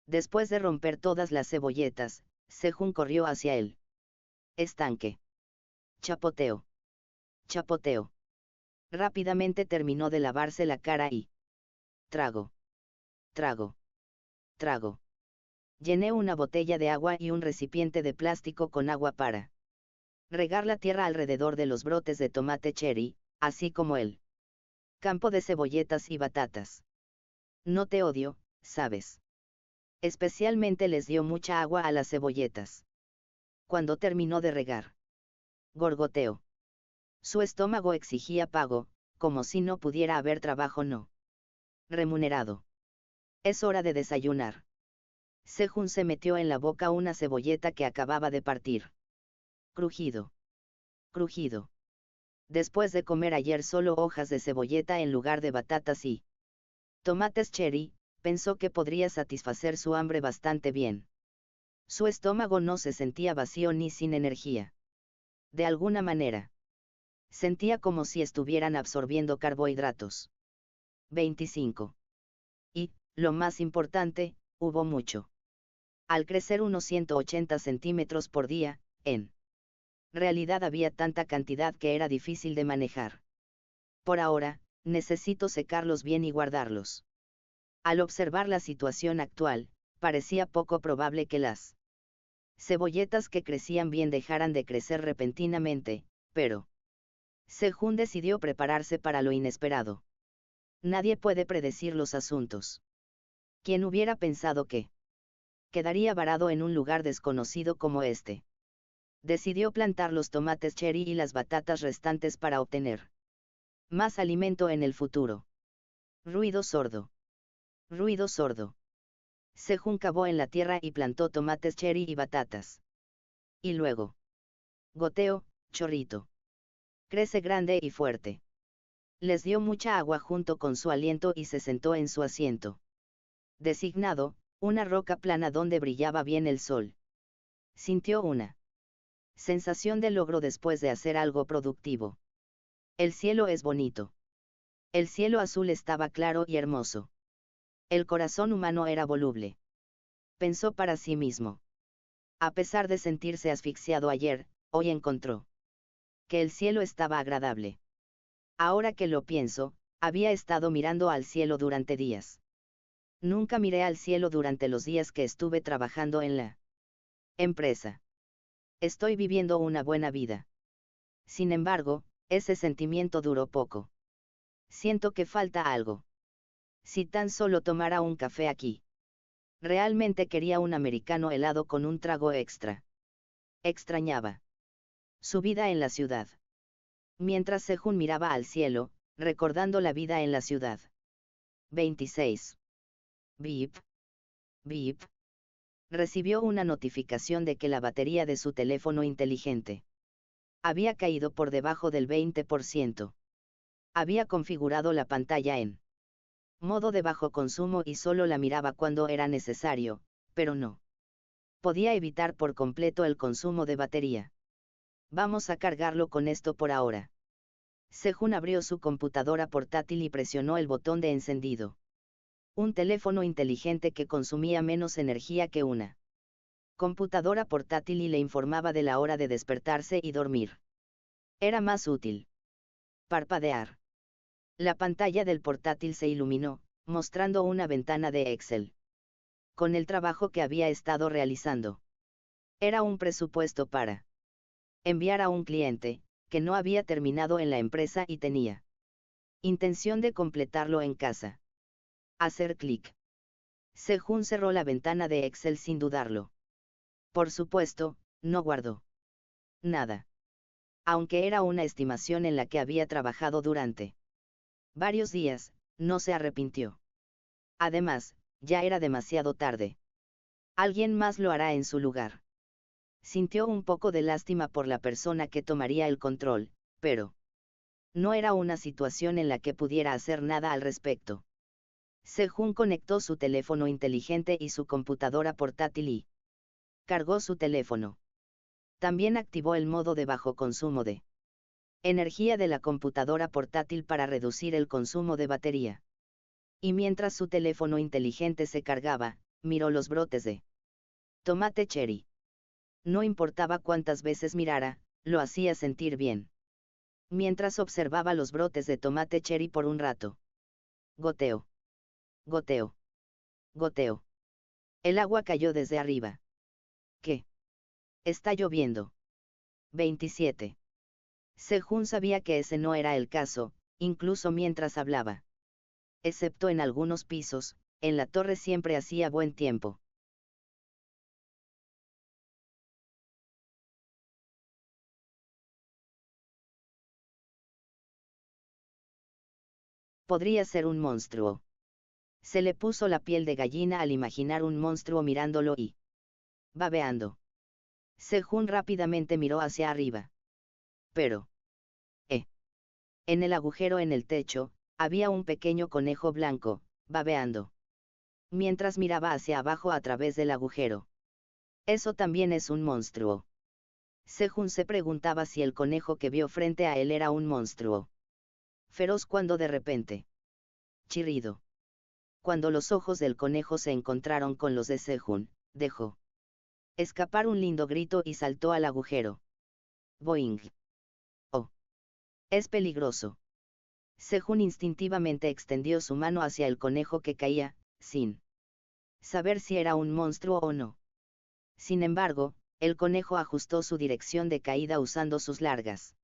Después de romper todas las cebolletas, Sejun corrió hacia el estanque. Chapoteo. Chapoteo. Rápidamente terminó de lavarse la cara y trago. Trago. Trago. Llené una botella de agua y un recipiente de plástico con agua para regar la tierra alrededor de los brotes de tomate cherry, así como el campo de cebolletas y batatas. No te odio, ¿sabes? Especialmente les dio mucha agua a las cebolletas. Cuando terminó de regar, gorgoteó. Su estómago exigía pago, como si no pudiera haber trabajo no remunerado. Es hora de desayunar. Sejun se metió en la boca una cebolleta que acababa de partir. Crujido. Crujido. Después de comer ayer solo hojas de cebolleta en lugar de batatas y tomates cherry, pensó que podría satisfacer su hambre bastante bien. Su estómago no se sentía vacío ni sin energía. De alguna manera, sentía como si estuvieran absorbiendo carbohidratos. 25. Y, lo más importante, hubo mucho. Al crecer unos 180 centímetros por día, en realidad había tanta cantidad que era difícil de manejar. Por ahora, necesito secarlos bien y guardarlos. Al observar la situación actual, parecía poco probable que las cebolletas que crecían bien dejaran de crecer repentinamente, pero Sejun decidió prepararse para lo inesperado. Nadie puede predecir los asuntos. ¿Quién hubiera pensado que quedaría varado en un lugar desconocido como este? Decidió plantar los tomates cherry y las batatas restantes para obtener más alimento en el futuro. Ruido sordo. Ruido sordo. Sejun cavó en la tierra y plantó tomates cherry y batatas. Y luego. Goteo, chorrito. Crece grande y fuerte. Les dio mucha agua junto con su aliento y se sentó en su asiento designado, una roca plana donde brillaba bien el sol. Sintió una sensación de logro después de hacer algo productivo. El cielo es bonito. El cielo azul estaba claro y hermoso. El corazón humano era voluble. Pensó para sí mismo. A pesar de sentirse asfixiado ayer, hoy encontró que el cielo estaba agradable. Ahora que lo pienso, había estado mirando al cielo durante días. Nunca miré al cielo durante los días que estuve trabajando en la empresa. Estoy viviendo una buena vida. Sin embargo, ese sentimiento duró poco. Siento que falta algo. Si tan solo tomara un café aquí. Realmente quería un americano helado con un trago extra. Extrañaba su vida en la ciudad. Mientras Sejun miraba al cielo, recordando la vida en la ciudad. 26. Beep. Beep. Recibió una notificación de que la batería de su teléfono inteligente había caído por debajo del 20%. Había configurado la pantalla en modo de bajo consumo y solo la miraba cuando era necesario, pero no podía evitar por completo el consumo de batería. Vamos a cargarlo con esto por ahora. Sejun abrió su computadora portátil y presionó el botón de encendido. Un teléfono inteligente que consumía menos energía que una computadora portátil y le informaba de la hora de despertarse y dormir. Era más útil. Parpadear. La pantalla del portátil se iluminó, mostrando una ventana de Excel. Con el trabajo que había estado realizando. Era un presupuesto para enviar a un cliente, que no había terminado en la empresa y tenía intención de completarlo en casa. Hacer clic. Sejun cerró la ventana de Excel sin dudarlo. Por supuesto, no guardó nada. Aunque era una estimación en la que había trabajado durante varios días, no se arrepintió. Además, ya era demasiado tarde. Alguien más lo hará en su lugar. Sintió un poco de lástima por la persona que tomaría el control, pero no era una situación en la que pudiera hacer nada al respecto. Sejun conectó su teléfono inteligente y su computadora portátil y cargó su teléfono. También activó el modo de bajo consumo de energía de la computadora portátil para reducir el consumo de batería. Y mientras su teléfono inteligente se cargaba, miró los brotes de tomate cherry. No importaba cuántas veces mirara, lo hacía sentir bien. Mientras observaba los brotes de tomate cherry por un rato. Goteo. Goteo. Goteo. El agua cayó desde arriba. ¿Qué? Está lloviendo. 27. Sejun sabía que ese no era el caso, incluso mientras hablaba. Excepto en algunos pisos, en la torre siempre hacía buen tiempo. Podría ser un monstruo. Se le puso la piel de gallina al imaginar un monstruo mirándolo y babeando. Sejun rápidamente miró hacia arriba. Pero, en el agujero en el techo, había un pequeño conejo blanco, babeando. Mientras miraba hacia abajo a través del agujero. Eso también es un monstruo. Sejun se preguntaba si el conejo que vio frente a él era un monstruo feroz cuando de repente. Chirrido. Cuando los ojos del conejo se encontraron con los de Sejun, dejó escapar un lindo grito y saltó al agujero. Boing. Oh. Es peligroso. Sejun instintivamente extendió su mano hacia el conejo que caía, sin saber si era un monstruo o no. Sin embargo, el conejo ajustó su dirección de caída usando sus largas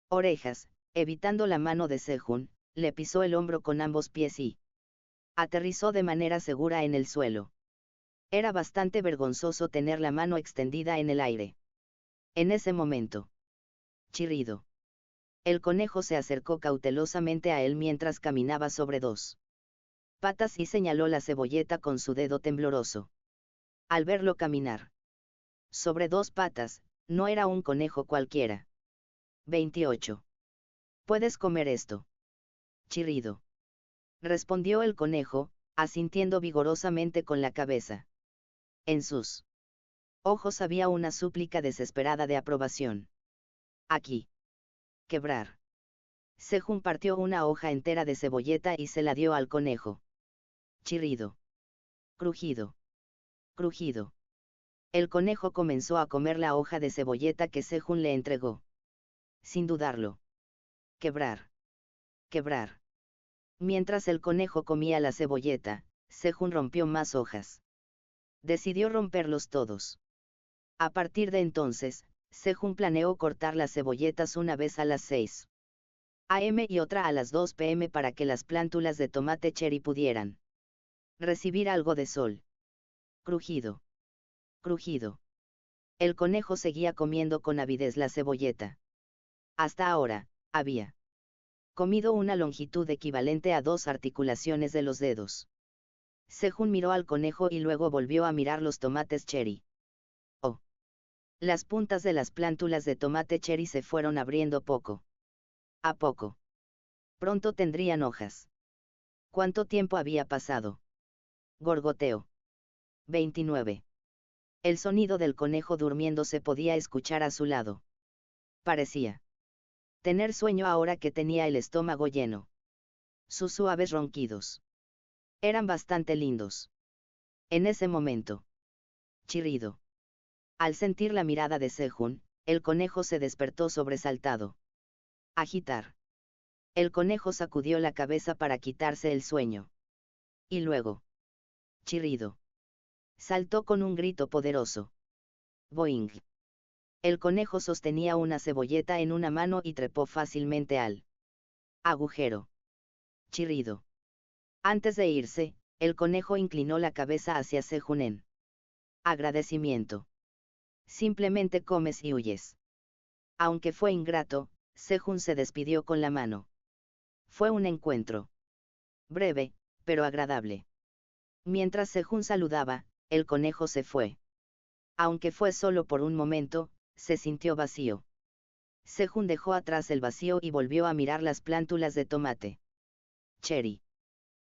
orejas, evitando la mano de Sejun, le pisó el hombro con ambos pies y aterrizó de manera segura en el suelo. Era bastante vergonzoso tener la mano extendida en el aire. En ese momento. Chirrido. El conejo se acercó cautelosamente a él mientras caminaba sobre dos patas y señaló la cebolleta con su dedo tembloroso. Al verlo caminar sobre dos patas, no era un conejo cualquiera. 28. ¿Puedes comer esto? Chirrido. Respondió el conejo, asintiendo vigorosamente con la cabeza. En sus ojos había una súplica desesperada de aprobación. Aquí. Quebrar. Sejun partió una hoja entera de cebolleta y se la dio al conejo. Chirrido. Crujido. Crujido. El conejo comenzó a comer la hoja de cebolleta que Sejun le entregó. Sin dudarlo. Quebrar. Quebrar. Mientras el conejo comía la cebolleta, Sejun rompió más hojas. Decidió romperlos todos. A partir de entonces, Sejun planeó cortar las cebolletas una vez a las 6 a.m. y otra a las 2 p.m. para que las plántulas de tomate cherry pudieran recibir algo de sol. Crujido. Crujido. El conejo seguía comiendo con avidez la cebolleta. Hasta ahora, había comido una longitud equivalente a 2 articulaciones de los dedos. Sejun miró al conejo y luego volvió a mirar los tomates cherry. Oh. Las puntas de las plántulas de tomate cherry se fueron abriendo poco a poco. Pronto tendrían hojas. ¿Cuánto tiempo había pasado? Gorgoteo. 29. El sonido del conejo durmiendo se podía escuchar a su lado. Parecía tener sueño ahora que tenía el estómago lleno. Sus suaves ronquidos eran bastante lindos. En ese momento. Chirrido. Al sentir la mirada de Sejun, el conejo se despertó sobresaltado. Agitar. El conejo sacudió la cabeza para quitarse el sueño. Y luego. Chirrido. Saltó con un grito poderoso. Boing. El conejo sostenía una cebolleta en una mano y trepó fácilmente al agujero. Chirrido. Antes de irse, el conejo inclinó la cabeza hacia Sejun en agradecimiento. Simplemente comes y huyes. Aunque fue ingrato, Sejun se despidió con la mano. Fue un encuentro breve, pero agradable. Mientras Sejun saludaba, el conejo se fue. Aunque fue solo por un momento, se sintió vacío. Sejun dejó atrás el vacío y volvió a mirar las plántulas de tomate cherry.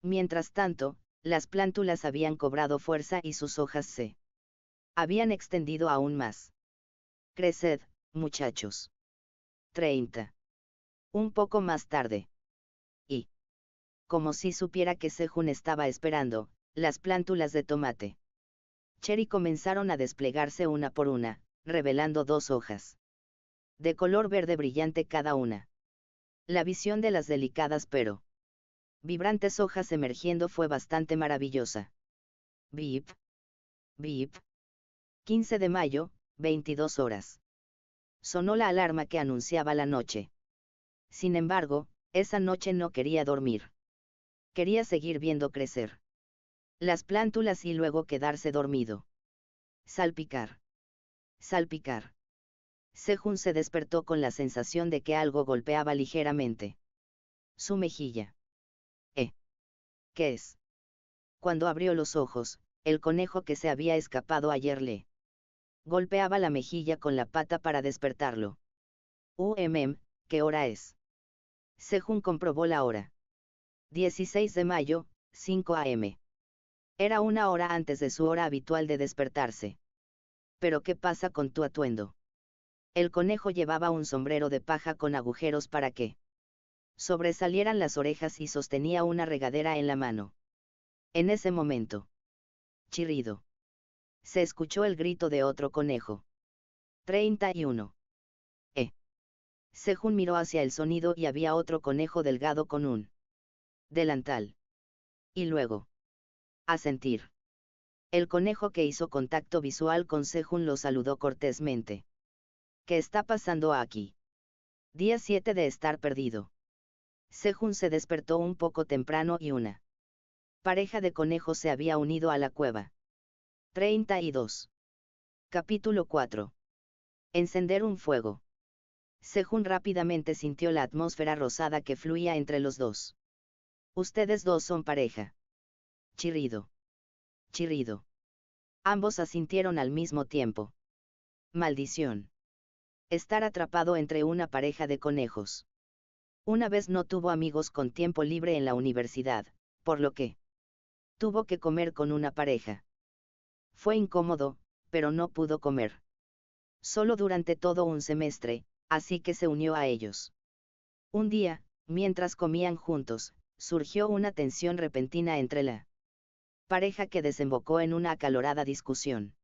Mientras tanto, las plántulas habían cobrado fuerza y sus hojas se habían extendido aún más. Creced, muchachos. 30. Un poco más tarde. Y, como si supiera que Sejun estaba esperando, las plántulas de tomate cherry comenzaron a desplegarse una por una, revelando 2 hojas de color verde brillante cada una. La visión de las delicadas pero vibrantes hojas emergiendo fue bastante maravillosa. Bip. Bip. 15 de mayo, 22 horas. Sonó la alarma que anunciaba la noche. Sin embargo, esa noche no quería dormir. Quería seguir viendo crecer las plántulas y luego quedarse dormido. Salpicar. Salpicar. Sejun se despertó con la sensación de que algo golpeaba ligeramente su mejilla. ¿Qué es? Cuando abrió los ojos, el conejo que se había escapado ayer le golpeaba la mejilla con la pata para despertarlo. ¿Qué hora es? Sejun comprobó la hora. 16 de mayo, 5 a.m. Era una hora antes de su hora habitual de despertarse. ¿Pero qué pasa con tu atuendo? El conejo llevaba un sombrero de paja con agujeros para que sobresalieran las orejas y sostenía una regadera en la mano. En ese momento. Chirrido. Se escuchó el grito de otro conejo. 31. Sejun miró hacia el sonido y había otro conejo delgado con un delantal. Y luego. Asentir. El conejo que hizo contacto visual con Sejun lo saludó cortésmente. ¿Qué está pasando aquí? Día 7 de estar perdido. Sejun se despertó un poco temprano y una pareja de conejos se había unido a la cueva. 32. Capítulo 4. Encender un fuego. Sejun rápidamente sintió la atmósfera rosada que fluía entre los dos. Ustedes dos son pareja. Chirrido. Chirrido. Ambos asintieron al mismo tiempo. Maldición. Estar atrapado entre una pareja de conejos. Una vez no tuvo amigos con tiempo libre en la universidad, por lo que tuvo que comer con una pareja. Fue incómodo, pero no pudo comer solo durante todo un semestre, así que se unió a ellos. Un día, mientras comían juntos, surgió una tensión repentina entre la pareja que desembocó en una acalorada discusión.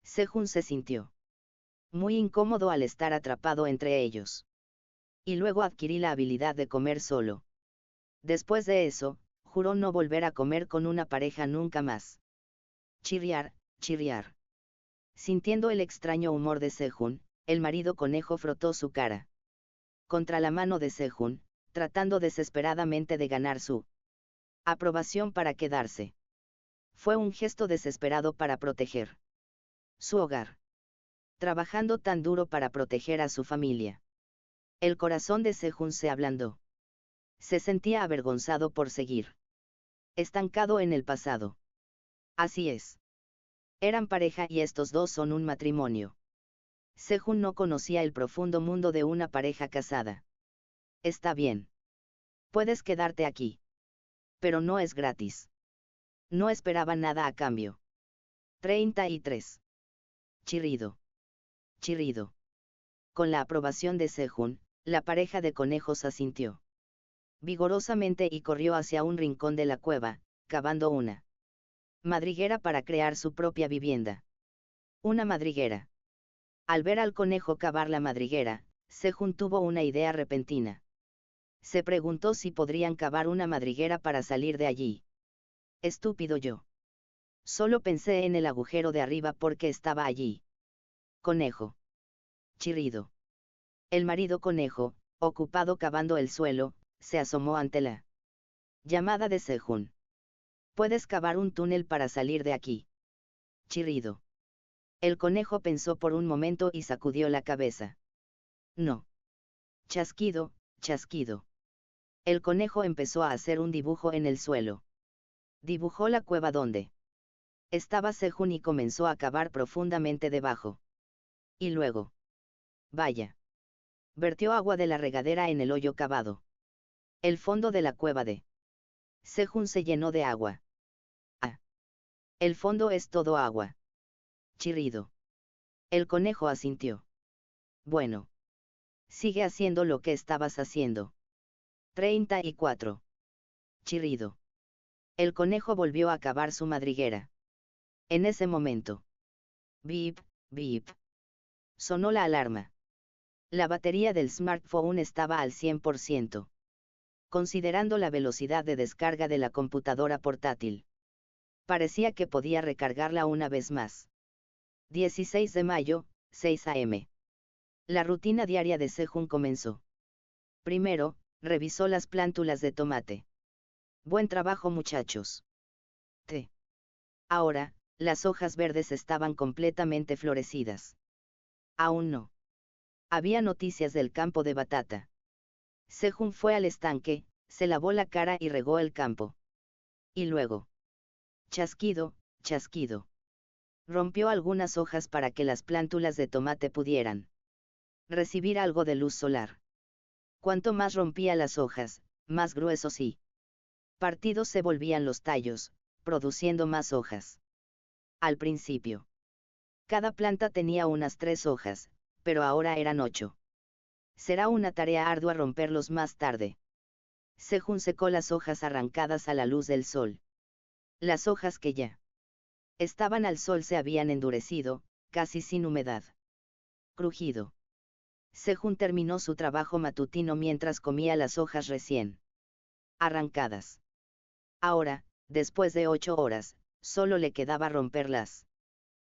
Sejun se sintió muy incómodo al estar atrapado entre ellos. Y luego adquirí la habilidad de comer solo. Después de eso, juró no volver a comer con una pareja nunca más. Chirriar, chirriar. Sintiendo el extraño humor de Sejun, el marido conejo frotó su cara contra la mano de Sejun, tratando desesperadamente de ganar su aprobación para quedarse. Fue un gesto desesperado para proteger su hogar. Trabajando tan duro para proteger a su familia. El corazón de Sejun se ablandó. Se sentía avergonzado por seguir estancado en el pasado. Así es. Eran pareja y estos dos son un matrimonio. Sejun no conocía el profundo mundo de una pareja casada. Está bien. Puedes quedarte aquí. Pero no es gratis. No esperaba nada a cambio. 33. Chirrido. Chirrido. Con la aprobación de Sejun, la pareja de conejos asintió vigorosamente y corrió hacia un rincón de la cueva, cavando una madriguera para crear su propia vivienda. Una madriguera. Al ver al conejo cavar la madriguera, Sejun tuvo una idea repentina. Se preguntó si podrían cavar una madriguera para salir de allí. Estúpido yo. Solo pensé en el agujero de arriba porque estaba allí. Conejo. Chirrido. El marido conejo, ocupado cavando el suelo, se asomó ante la Llamada de Sejun. Puedes cavar un túnel para salir de aquí. Chirrido. El conejo pensó por un momento y sacudió la cabeza. No. Chasquido, chasquido. El conejo empezó a hacer un dibujo en el suelo. Dibujó la cueva donde estaba Sejun y comenzó a cavar profundamente debajo. Y luego. Vaya. Vertió agua de la regadera en el hoyo cavado. El fondo de la cueva de Sejun se llenó de agua. Ah. El fondo es todo agua. Chirrido. El conejo asintió. Bueno. Sigue haciendo lo que estabas haciendo. 34. Chirrido. El conejo volvió a cavar su madriguera. En ese momento. Bip, bip. Sonó la alarma. La batería del smartphone estaba al 100%. Considerando la velocidad de descarga de la computadora portátil. Parecía que podía recargarla una vez más. 16 de mayo, 6 am. La rutina diaria de Sejun comenzó. Primero, revisó las plántulas de tomate. Buen trabajo, muchachos. Ahora, las hojas verdes estaban completamente florecidas. Aún no. Había noticias del campo de batata. Sejun fue al estanque, se lavó la cara y regó el campo. Y luego. Chasquido, chasquido. Rompió algunas hojas para que las plántulas de tomate pudieran recibir algo de luz solar. Cuanto más rompía las hojas, más gruesos y partidos se volvían los tallos, produciendo más hojas. Al principio. Cada planta tenía unas 3 hojas, pero ahora eran 8. Será una tarea ardua romperlos más tarde. Sejun secó las hojas arrancadas a la luz del sol. Las hojas que ya estaban al sol se habían endurecido, casi sin humedad. Crujido. Sejun terminó su trabajo matutino mientras comía las hojas recién arrancadas. Ahora, después de 8 horas, solo le quedaba romper las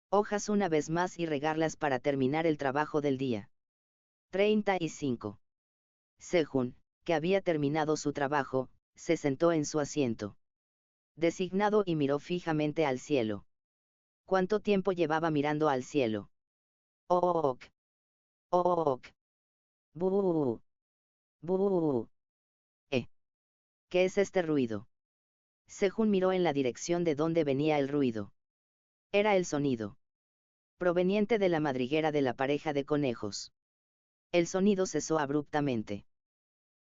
hojas una vez más y regarlas para terminar el trabajo del día. 35. Sejun, que había terminado su trabajo, se sentó en su asiento designado y miró fijamente al cielo. ¿Cuánto tiempo llevaba mirando al cielo? Ok. Ok. Buh. Buh. ¿Qué es este ruido? Sejun miró en la dirección de donde venía el ruido. Era el sonido proveniente de la madriguera de la pareja de conejos. El sonido cesó abruptamente.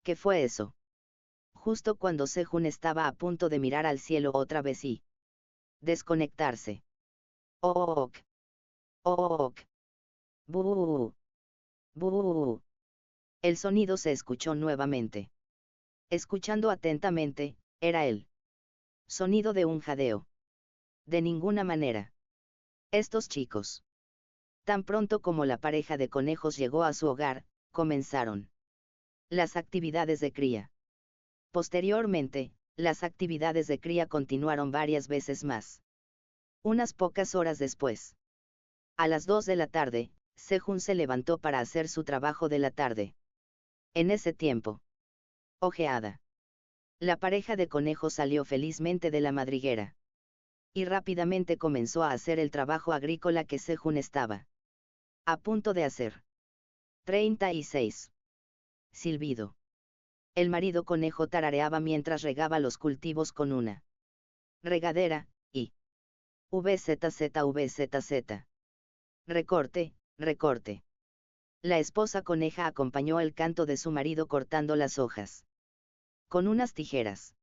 ¿Qué fue eso? Justo cuando Sejun estaba a punto de mirar al cielo otra vez y desconectarse. Ok. Ok. Buh. Buh. El sonido se escuchó nuevamente. Escuchando atentamente, era el sonido de un jadeo. De ninguna manera. Estos chicos. Tan pronto como la pareja de conejos llegó a su hogar, comenzaron las actividades de cría. Posteriormente, las actividades de cría continuaron varias veces más. Unas pocas horas después. A las 2 de la tarde, Sejun se levantó para hacer su trabajo de la tarde. En ese tiempo. Ojeada. La pareja de conejos salió felizmente de la madriguera. Y rápidamente comenzó a hacer el trabajo agrícola que Sejun estaba a punto de hacer. 36. Silbido. El marido conejo tarareaba mientras regaba los cultivos con una regadera, y VZZVZZ. Recorte, recorte. La esposa coneja acompañó el canto de su marido cortando las hojas con unas tijeras.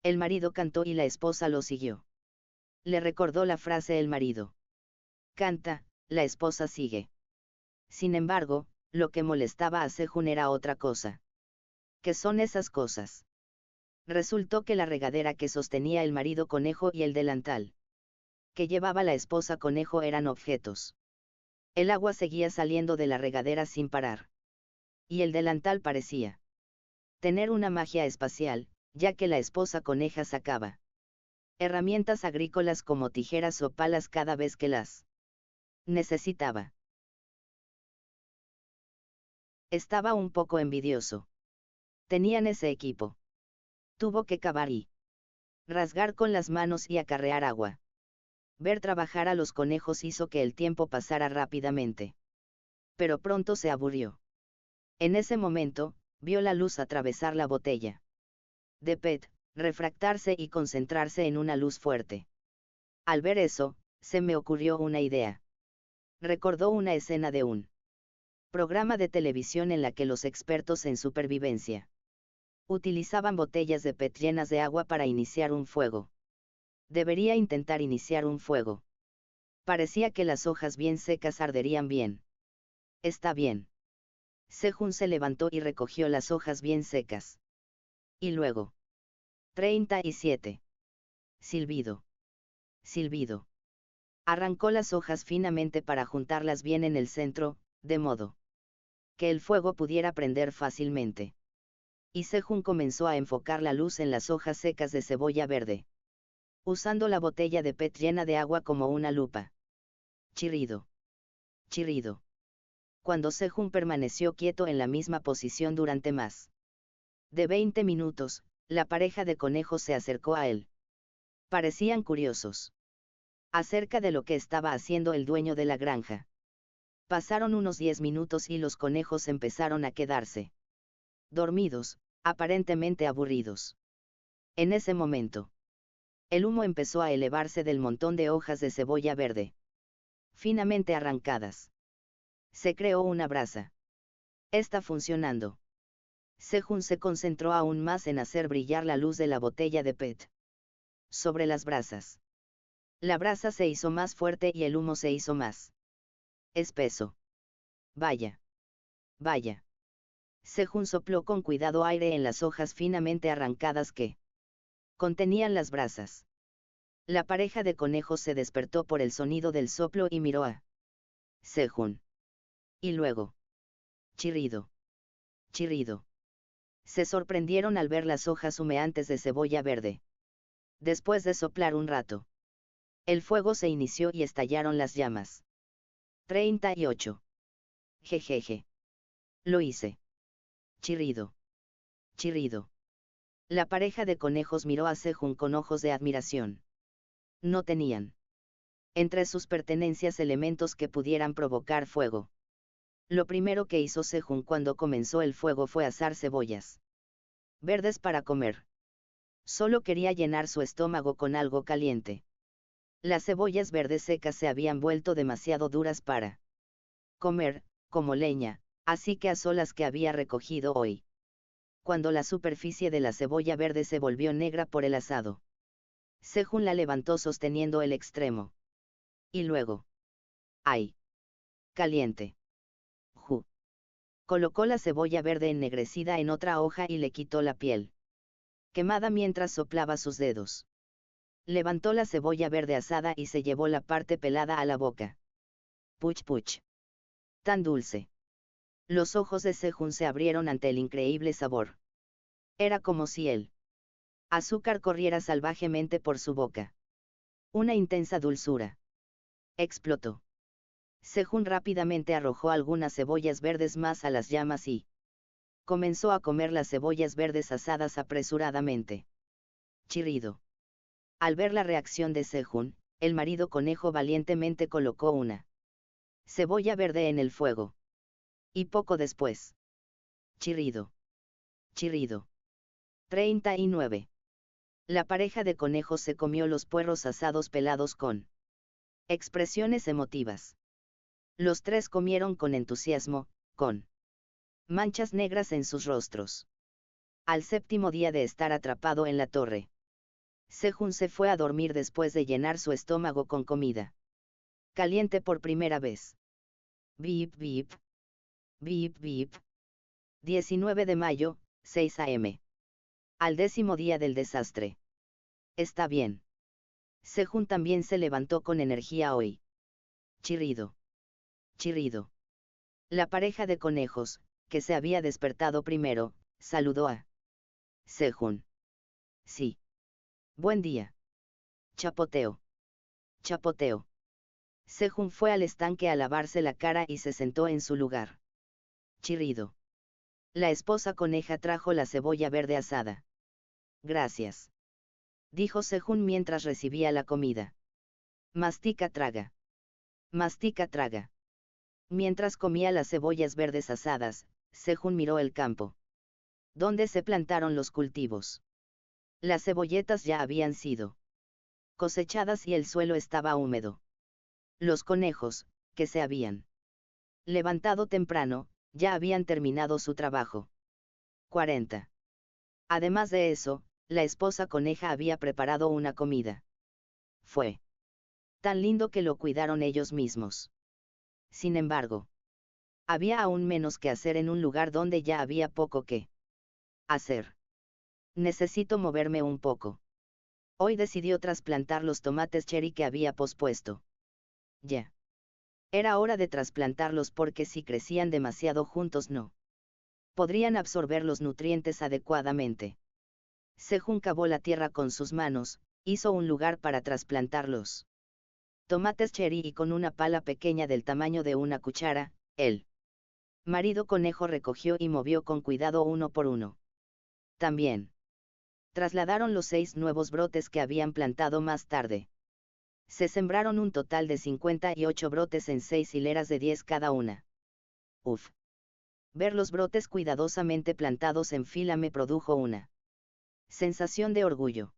El marido cantó y la esposa lo siguió. Le recordó la frase el marido. Canta, la esposa sigue. Sin embargo, lo que molestaba a Sejun era otra cosa. ¿Qué son esas cosas? Resultó que la regadera que sostenía el marido conejo y el delantal que llevaba la esposa conejo eran objetos. El agua seguía saliendo de la regadera sin parar. Y el delantal parecía tener una magia espacial, ya que la esposa coneja sacaba herramientas agrícolas como tijeras o palas cada vez que las necesitaba. Estaba un poco envidioso. Tenían ese equipo Tuvo que cavar y rasgar con las manos y acarrear agua. Ver trabajar a los conejos hizo que el tiempo pasara rápidamente. Pero pronto se aburrió. En ese momento, vio la luz atravesar la botella de PET, refractarse y concentrarse en una luz fuerte. Al ver eso, se me ocurrió una idea. Recordó una escena de un programa de televisión en la que los expertos en supervivencia utilizaban botellas de PET llenas de agua para iniciar un fuego. Debería intentar iniciar un fuego. Parecía que las hojas bien secas arderían bien. Está bien. Sejun se levantó y recogió las hojas bien secas. Y luego. 37. Silbido. Silbido. Arrancó las hojas finamente para juntarlas bien en el centro, de modo que el fuego pudiera prender fácilmente. Y Sejun comenzó a enfocar la luz en las hojas secas de cebolla verde, usando la botella de PET llena de agua como una lupa. Chirrido. Chirrido. Cuando Sejun permaneció quieto en la misma posición durante más de 20 minutos, la pareja de conejos se acercó a él. Parecían curiosos acerca de lo que estaba haciendo el dueño de la granja. Pasaron unos 10 minutos y los conejos empezaron a quedarse dormidos, aparentemente aburridos. En ese momento, el humo empezó a elevarse del montón de hojas de cebolla verde, finamente arrancadas. Se creó una brasa. Está funcionando. Sejun se concentró aún más en hacer brillar la luz de la botella de PET sobre las brasas. La brasa se hizo más fuerte y el humo se hizo más espeso. Vaya. Vaya. Sejun sopló con cuidado aire en las hojas finamente arrancadas que contenían las brasas. La pareja de conejos se despertó por el sonido del soplo y miró a Sejun. Y luego. Chirrido. Chirrido. Se sorprendieron al ver las hojas humeantes de cebolla verde. Después de soplar un rato, el fuego se inició y estallaron las llamas. 38. Jejeje. Lo hice. Chirrido. Chirrido. La pareja de conejos miró a Sejun con ojos de admiración. No tenían entre sus pertenencias elementos que pudieran provocar fuego. Lo primero que hizo Sejun cuando comenzó el fuego fue asar cebollas verdes para comer. Solo quería llenar su estómago con algo caliente. Las cebollas verdes secas se habían vuelto demasiado duras para comer, como leña, así que asó las que había recogido hoy. Cuando la superficie de la cebolla verde se volvió negra por el asado, Sejun la levantó sosteniendo el extremo. Y luego. ¡Ay! Caliente. Ju. Colocó la cebolla verde ennegrecida en otra hoja y le quitó la piel quemada mientras soplaba sus dedos. Levantó la cebolla verde asada y se llevó la parte pelada a la boca. Puch puch. Tan dulce. Los ojos de Sejun se abrieron ante el increíble sabor. Era como si el azúcar corriera salvajemente por su boca. Una intensa dulzura. Explotó. Sejun rápidamente arrojó algunas cebollas verdes más a las llamas y comenzó a comer las cebollas verdes asadas apresuradamente. Chirrido. Al ver la reacción de Sejun, el marido conejo valientemente colocó una cebolla verde en el fuego. Y poco después. Chirrido. Chirrido. 39. La pareja de conejos se comió los puerros asados pelados con expresiones emotivas. Los tres comieron con entusiasmo, con manchas negras en sus rostros. Al séptimo día de estar atrapado en la torre, Sejun se fue a dormir después de llenar su estómago con comida caliente por primera vez. Bip bip. Bip bip. 19 de mayo, 6 a.m. Al 10º día del desastre. Está bien. Sejun también se levantó con energía hoy. Chirrido. Chirrido. La pareja de conejos, que se había despertado primero, saludó a Sejun. Sí. Buen día. Chapoteo. Chapoteo. Sejun fue al estanque a lavarse la cara y se sentó en su lugar. Chirrido. La esposa coneja trajo la cebolla verde asada. Gracias. Dijo Sejun mientras recibía la comida. Mastica traga. Mastica traga. Mientras comía las cebollas verdes asadas, Sejun miró el campo. ¿Dónde se plantaron los cultivos? Las cebolletas ya habían sido cosechadas y el suelo estaba húmedo. Los conejos, que se habían levantado temprano, ya habían terminado su trabajo. 40. Además de eso, la esposa coneja había preparado una comida. Fue tan lindo que lo cuidaron ellos mismos. Sin embargo, había aún menos que hacer en un lugar donde ya había poco que hacer. Necesito moverme un poco. Hoy decidió trasplantar los tomates cherry que había pospuesto. Ya. Era hora de trasplantarlos porque si crecían demasiado juntos no podrían absorber los nutrientes adecuadamente. Sejun cavó la tierra con sus manos, hizo un lugar para trasplantar los tomates cherry y con una pala pequeña del tamaño de una cuchara, el marido conejo recogió y movió con cuidado uno por uno. También trasladaron los 6 nuevos brotes que habían plantado más tarde. Se sembraron un total de 58 brotes en 6 hileras de 10 cada una. Uf. Ver los brotes cuidadosamente plantados en fila me produjo una sensación de orgullo.